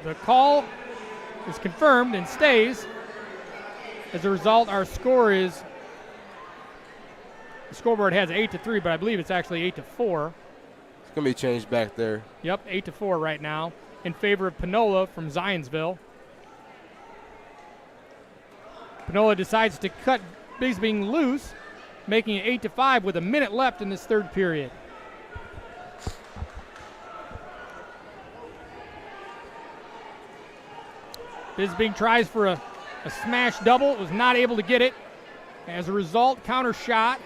The call is confirmed and stays. As a result, our score is, the scoreboard has 8-3, but I believe it's actually 8-4. It's going to be changed back there. Yep, 8-4 right now in favor of Panola from Zionsville. Panola decides to cut Bisping loose, making it 8-5 with a minute left in this third period. Bisbing tries for a smash double, was not able to get it. As a result, counter shot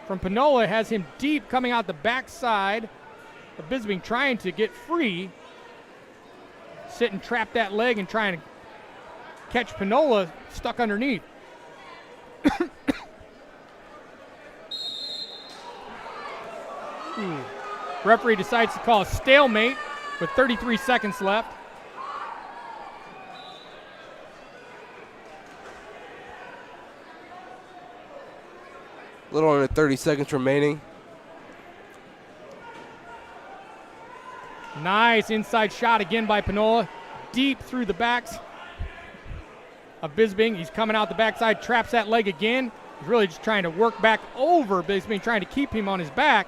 from Panola has him deep coming out the backside of Bisbing, trying to get free. Sit and trap that leg and trying to catch Panola stuck underneath. Referee decides to call a stalemate with 33 seconds left. A little under 30 seconds remaining. Nice inside shot again by Panola. Deep through the backs of Bisbing. He's coming out the backside, traps that leg again. He's really just trying to work back over Bisbing, trying to keep him on his back.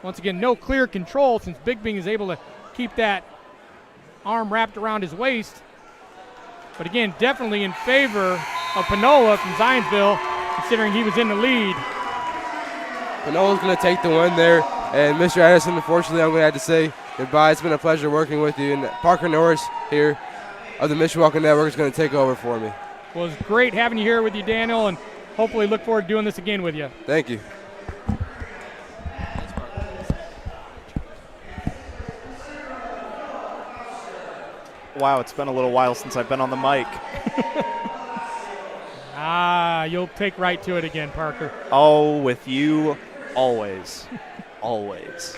Once again, no clear control since Bisbing is able to keep that arm wrapped around his waist. But again, definitely in favor of Panola from Zionsville, considering he was in the lead. Panola's going to take the win there. And Mr. Addison, unfortunately, I'm going to have to say goodbye. It's been a pleasure working with you. And Parker Norris here of the Mishawaka Network is going to take over for me. Well, it's great having you here with you, Daniel, and hopefully look forward to doing this again with you. Thank you. Wow, it's been a little while since I've been on the mic. You'll take right to it again, Parker. Oh, with you, always. Always.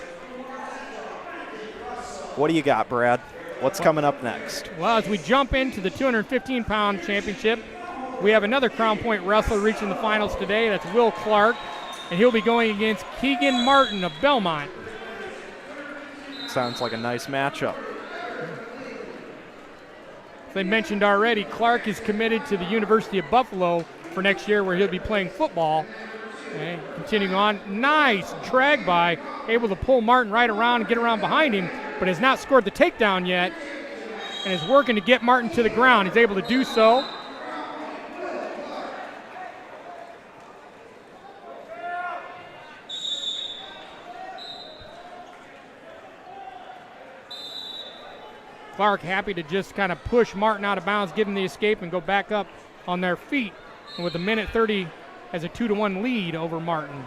What do you got, Brad? What's coming up next? Well, as we jump into the 215-pound championship, we have another Crown Point wrestler reaching the finals today. That's Will Clark, and he'll be going against Keegan Martin of Belmont. Sounds like a nice matchup. As I mentioned already, Clark is committed to the University of Buffalo for next year, where he'll be playing football. Okay, continuing on, nice drag by, able to pull Martin right around and get around behind him, but has not scored the takedown yet, and is working to get Martin to the ground. He's able to do so. Clark happy to just kind of push Martin out of bounds, give him the escape, and go back up on their feet. And with a minute 30 has a 2-1 lead over Martin.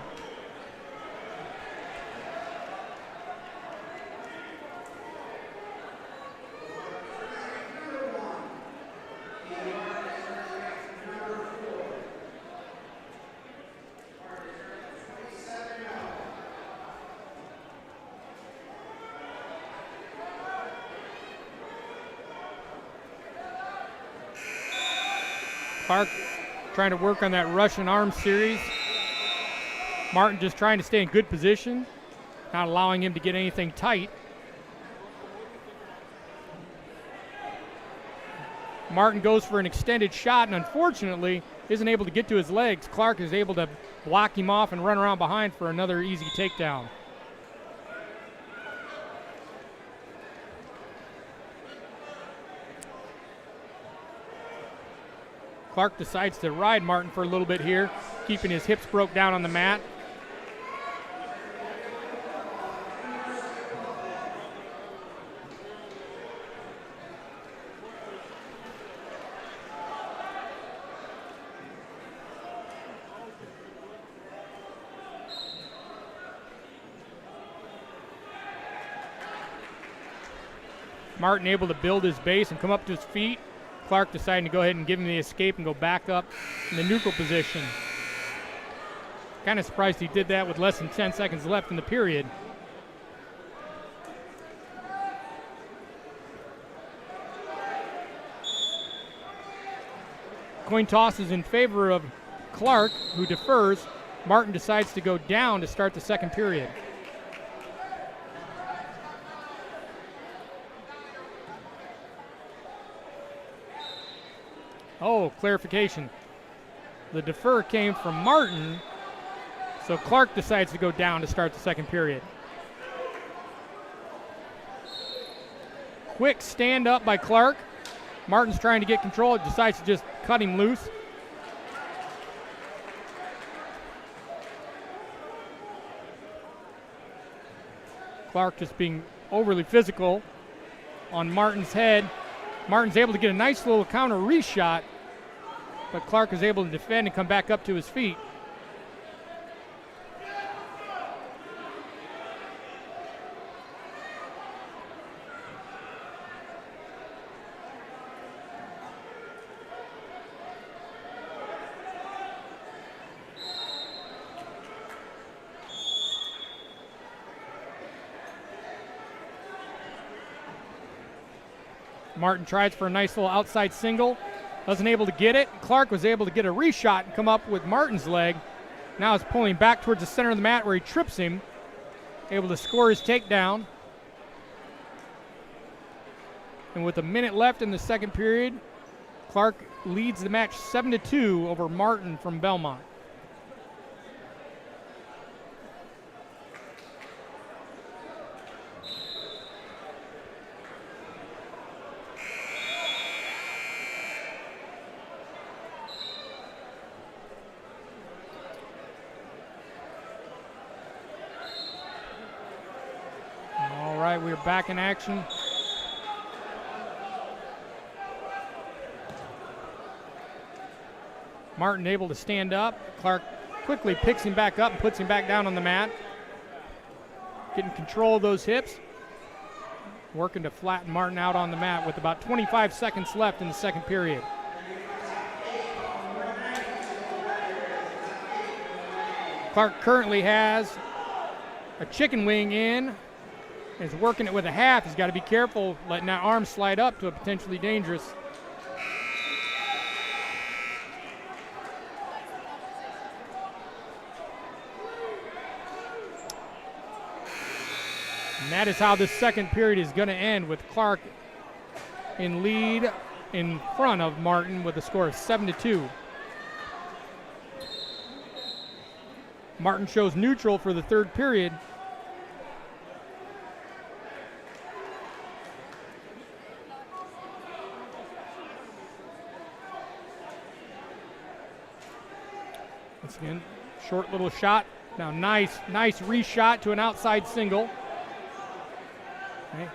Clark trying to work on that Russian arm series. Martin just trying to stay in good position, not allowing him to get anything tight. Martin goes for an extended shot and unfortunately isn't able to get to his legs. Clark is able to block him off and run around behind for another easy takedown. Clark decides to ride Martin for a little bit here, keeping his hips broke down on the mat. Martin able to build his base and come up to his feet. Clark deciding to go ahead and give him the escape and go back up in the neutral position. Kind of surprised he did that with less than 10 seconds left in the period. Coin toss is in favor of Clark, who defers. Martin decides to go down to start the second period. Oh, clarification. The defer came from Martin, so Clark decides to go down to start the second period. Quick stand up by Clark. Martin's trying to get control, decides to just cut him loose. Clark just being overly physical on Martin's head. Martin's able to get a nice little counter reshot, but Clark is able to defend and come back up to his feet. Martin tries for a nice little outside single. Wasn't able to get it. Clark was able to get a reshot and come up with Martin's leg. Now he's pulling back towards the center of the mat where he trips him. Able to score his takedown. And with a minute left in the second period, Clark leads the match 7-2 over Martin from Belmont. We're back in action. Martin able to stand up. Clark quickly picks him back up and puts him back down on the mat. Getting control of those hips. Working to flatten Martin out on the mat with about 25 seconds left in the second period. Clark currently has a chicken wing in. Is working it with a half. He's got to be careful letting that arm slide up to a potentially dangerous. And that is how this second period is going to end, with Clark in lead in front of Martin with a score of 7-2. Martin shows neutral for the third period. Once again, short little shot. Now nice reshot to an outside single. Okay.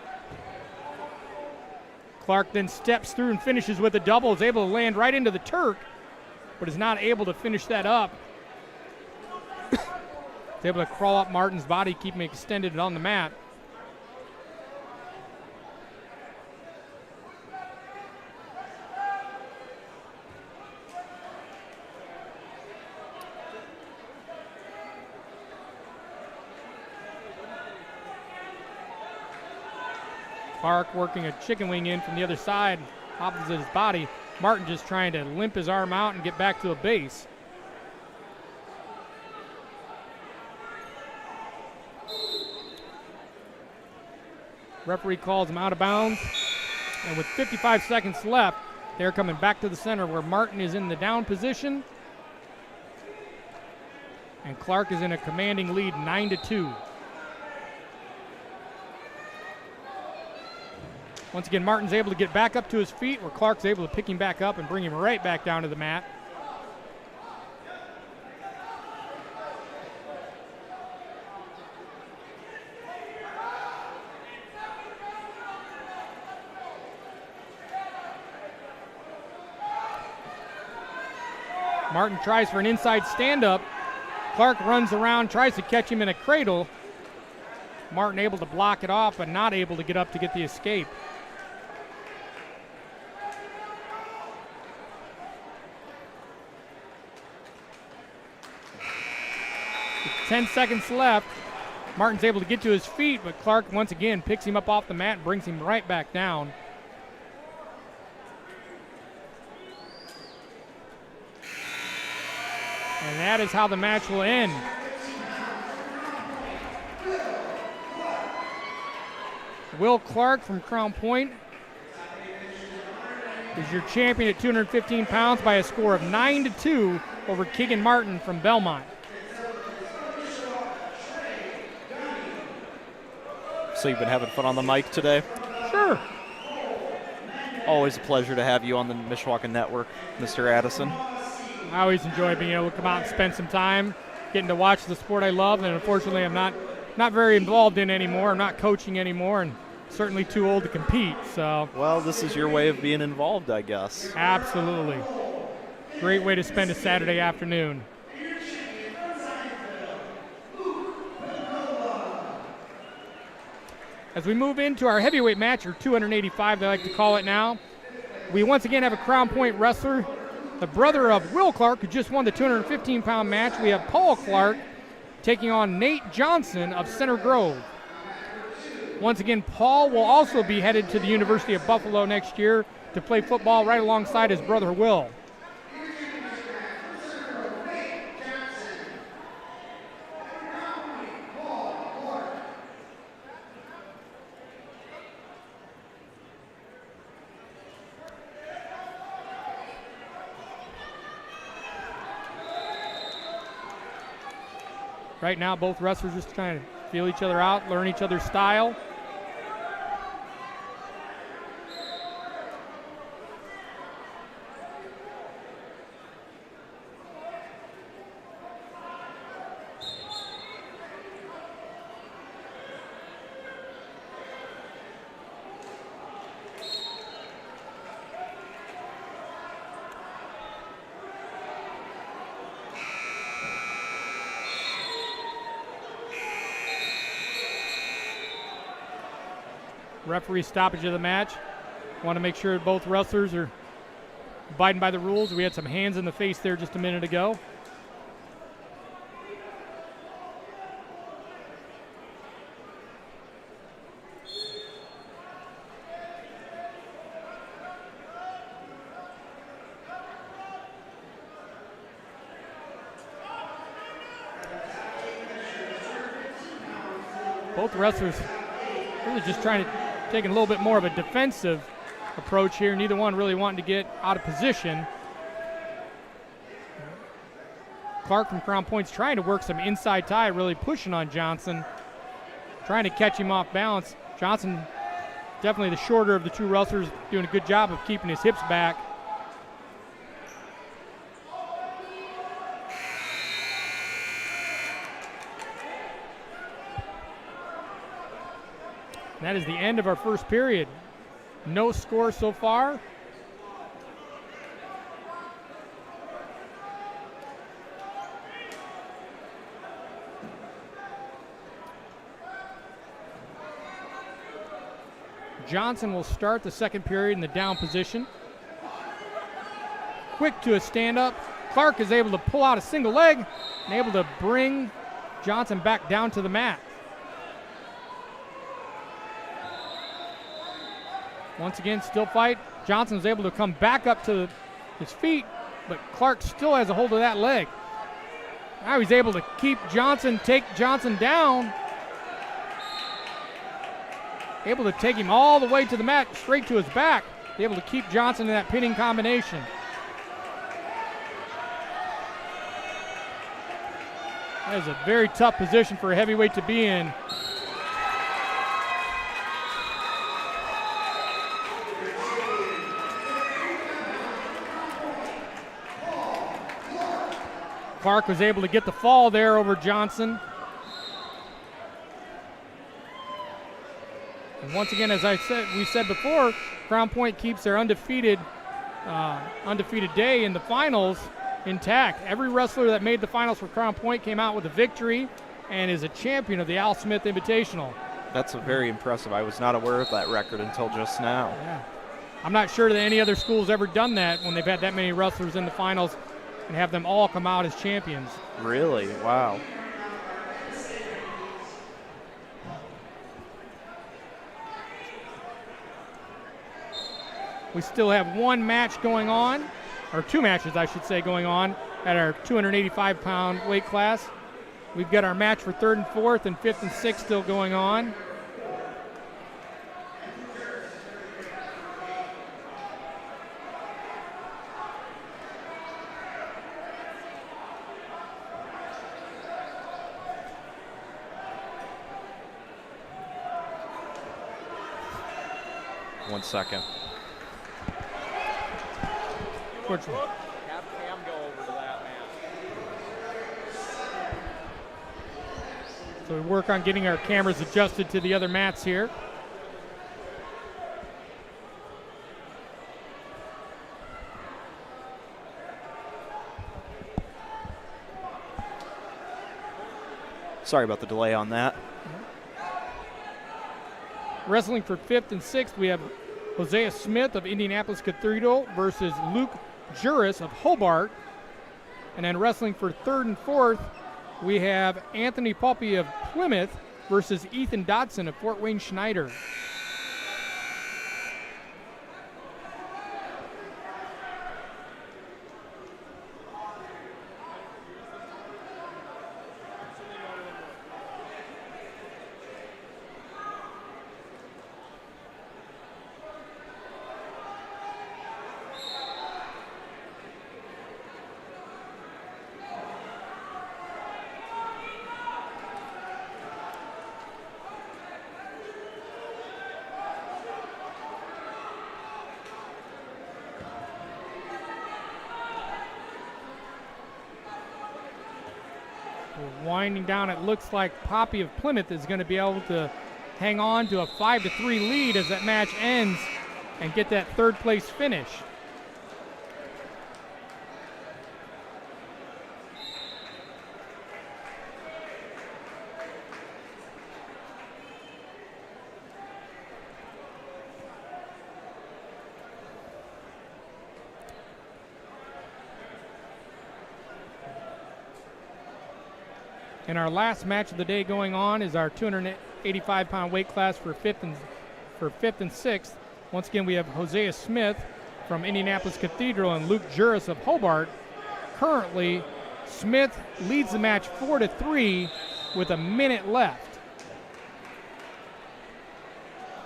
Clark then steps through and finishes with a double. Is able to land right into the Turk, but is not able to finish that up. Is able to crawl up Martin's body, keep him extended on the mat. Clark working a chicken wing in from the other side, opposite his body. Martin just trying to limp his arm out and get back to a base. Referee calls him out of bounds. And with 55 seconds left, they're coming back to the center where Martin is in the down position. And Clark is in a commanding lead, 9-2. Once again, Martin's able to get back up to his feet, where Clark's able to pick him back up and bring him right back down to the mat. Martin tries for an inside stand-up. Clark runs around, tries to catch him in a cradle. Martin able to block it off, but not able to get up to get the escape. 10 seconds left. Martin's able to get to his feet, but Clark once again picks him up off the mat and brings him right back down. And that is how the match will end. Will Clark from Crown Point is your champion at 215 pounds by a score of 9-2 over Keegan Martin from Belmont. So you've been having fun on the mic today? Sure. Always a pleasure to have you on the Mishawaka Network, Mr. Addison. I always enjoy being able to come out and spend some time getting to watch the sport I love, and unfortunately I'm not very involved in anymore. I'm not coaching anymore, and certainly too old to compete. So Well, this is your way of being involved, I guess. absolutely. Great way to spend a Saturday afternoon. As we move into our heavyweight match, or 285 they like to call it now, we once again have a Crown Point wrestler, the brother of Will Clark, who just won the 215-pound match. We have Paul Clark taking on Nate Johnson of Center Grove. Once again, Paul will also be headed to the University of Buffalo next year to play football right alongside his brother Will. Right now, both wrestlers just trying to feel each other out, learn each other's style. Referee stoppage of the match. Want to make sure both wrestlers are abiding by the rules. We had some hands in the face there just a minute ago. Both wrestlers really just trying to take a little bit more of a defensive approach here. Neither one really wanting to get out of position. Clark from Crown Point's trying to work some inside tie, really pushing on Johnson, trying to catch him off balance. Johnson, definitely the shorter of the two wrestlers, doing a good job of keeping his hips back. And that is the end of our first period. No score so far. Johnson will start the second period in the down position. Quick to a stand-up. Clark is able to pull out a single leg and able to bring Johnson back down to the mat. Once again, still fight. Johnson is able to come back up to his feet, but Clark still has a hold of that leg. Now he's able to keep Johnson, take Johnson down. Able to take him all the way to the mat, straight to his back. Able to keep Johnson in that pinning combination. That is a very tough position for a heavyweight to be in. Clark was able to get the fall there over Johnson. And once again, as we said before, Crown Point keeps their undefeated day in the finals intact. Every wrestler that made the finals for Crown Point came out with a victory and is a champion of the Al Smith Invitational. That's very impressive. I was not aware of that record until just now. Yeah. I'm not sure that any other school's ever done that when they've had that many wrestlers in the finals and have them all come out as champions. Really? Wow. We still have one match going on, or two matches, I should say, going on at our 285-pound weight class. We've got our match for third and fourth and fifth and sixth still going on. One second. Have Cam go over to that man. So we work on getting our cameras adjusted to the other mats here. Sorry about the delay on that. Wrestling for 5th and 6th, we have Hosea Smith of Indianapolis Cathedral versus Luke Juris of Hobart. And then wrestling for 3rd and 4th, we have Anthony Puppy of Plymouth versus Ethan Dodson of Fort Wayne Schneider. Winding down, it looks like Poppy of Plymouth is going to be able to hang on to a 5-3 lead as that match ends and get that 3rd place finish. And our last match of the day going on is our 285-pound weight class for 5th and 6th. Once again, we have Hosea Smith from Indianapolis Cathedral and Luke Juris of Hobart. Currently, Smith leads the match 4-3 with a minute left.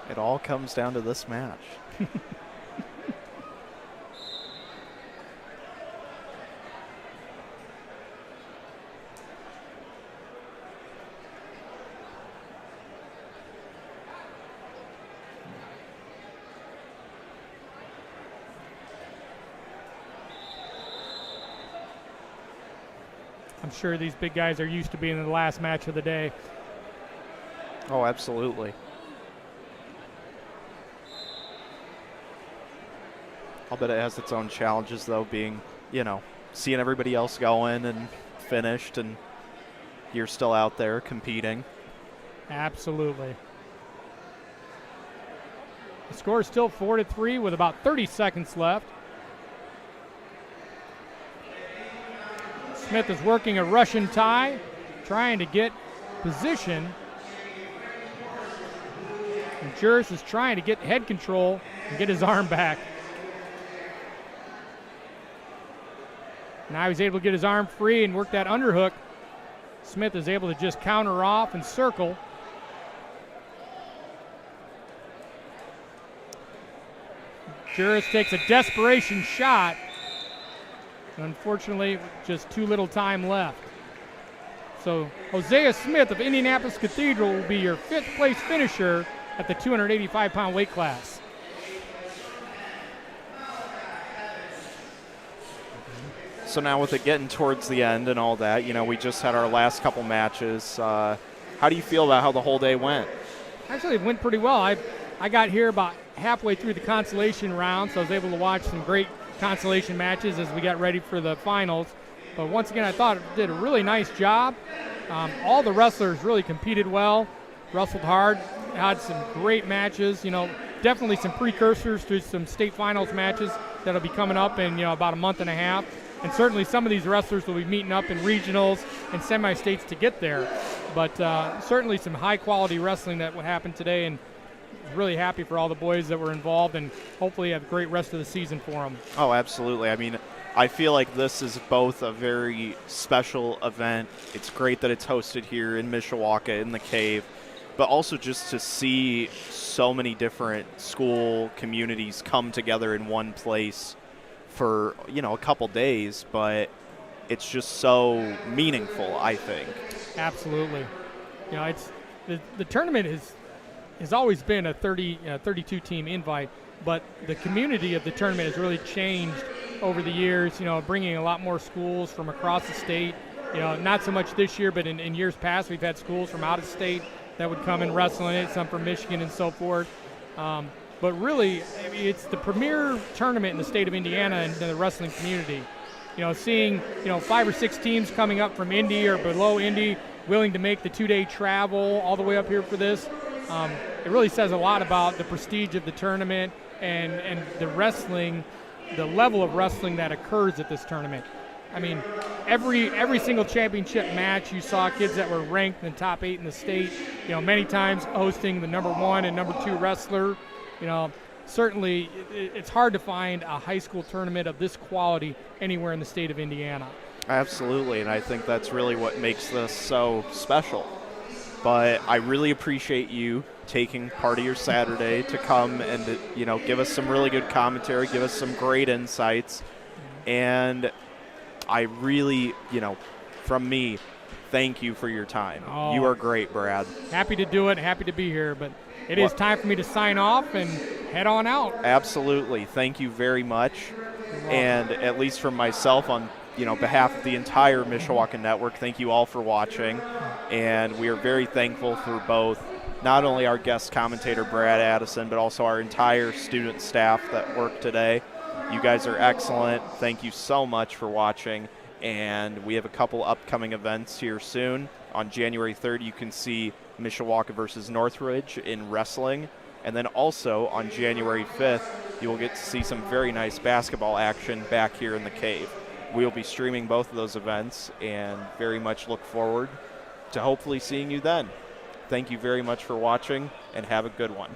It all comes down to this match. I'm sure these big guys are used to being in the last match of the day. Oh, absolutely. I'll bet it has its own challenges, though, being, seeing everybody else going and finished, and you're still out there competing. Absolutely. The score is still 4-3 with about 30 seconds left. Smith is working a Russian tie, trying to get position. And Juris is trying to get head control and get his arm back. Now he's able to get his arm free and work that underhook. Smith is able to just counter off and circle. Juris takes a desperation shot. Unfortunately, just too little time left. So Hosea Smith of Indianapolis Cathedral will be your 5th place finisher at the 285-pound weight class. So now with it getting towards the end and all that, we just had our last couple matches. How do you feel about how the whole day went? Actually, it went pretty well. I got here about halfway through the consolation round, so I was able to watch some great consolation matches as we got ready for the finals. But once again, I thought it did a really nice job. All the wrestlers really competed well, wrestled hard, had some great matches. Definitely some precursors to some state finals matches that'll be coming up in about a month and a half. And certainly some of these wrestlers will be meeting up in regionals and semi-states to get there. But certainly some high-quality wrestling that would happen today, and really happy for all the boys that were involved, and hopefully have a great rest of the season for them. Oh, absolutely. I mean, I feel like this is both a very special event. It's great that it's hosted here in Mishawaka in the cave, but also just to see so many different school communities come together in one place for, a couple days, but it's just so meaningful, I think. Absolutely. It's the tournament has always been a 32 team invite, but the community of the tournament has really changed over the years, bringing a lot more schools from across the state. Not so much this year, but in years past we've had schools from out of state that would come and wrestle in it, some from Michigan and so forth. But really, it's the premier tournament in the state of Indiana and the wrestling community. Seeing 5 or 6 teams coming up from Indy or below Indy, willing to make the 2-day travel all the way up here for this. It really says a lot about the prestige of the tournament and the wrestling, the level of wrestling that occurs at this tournament. I mean, every single championship match, you saw kids that were ranked in the top 8 in the state, many times hosting the number 1 and number 2 wrestler. Certainly it's hard to find a high school tournament of this quality anywhere in the state of Indiana. Absolutely, and I think that's really what makes this so special. But I really appreciate you taking part of your Saturday to come and give us some really good commentary, give us some great insights, and I really, from me, thank you for your time. Oh. You are great, Brad. Happy to do it, happy to be here, but it is time for me to sign off and head on out. Absolutely. Thank you very much. And at least from myself on behalf of the entire Mishawaka Network, thank you all for watching. And we are very thankful for both not only our guest commentator, Brad Addison, but also our entire student staff that worked today. You guys are excellent. Thank you so much for watching. And we have a couple upcoming events here soon. On January 3rd, you can see Mishawaka versus Northridge in wrestling. And then also on January 5th, you will get to see some very nice basketball action back here in the cave. We will be streaming both of those events and very much look forward to hopefully seeing you then. Thank you very much for watching, and have a good one.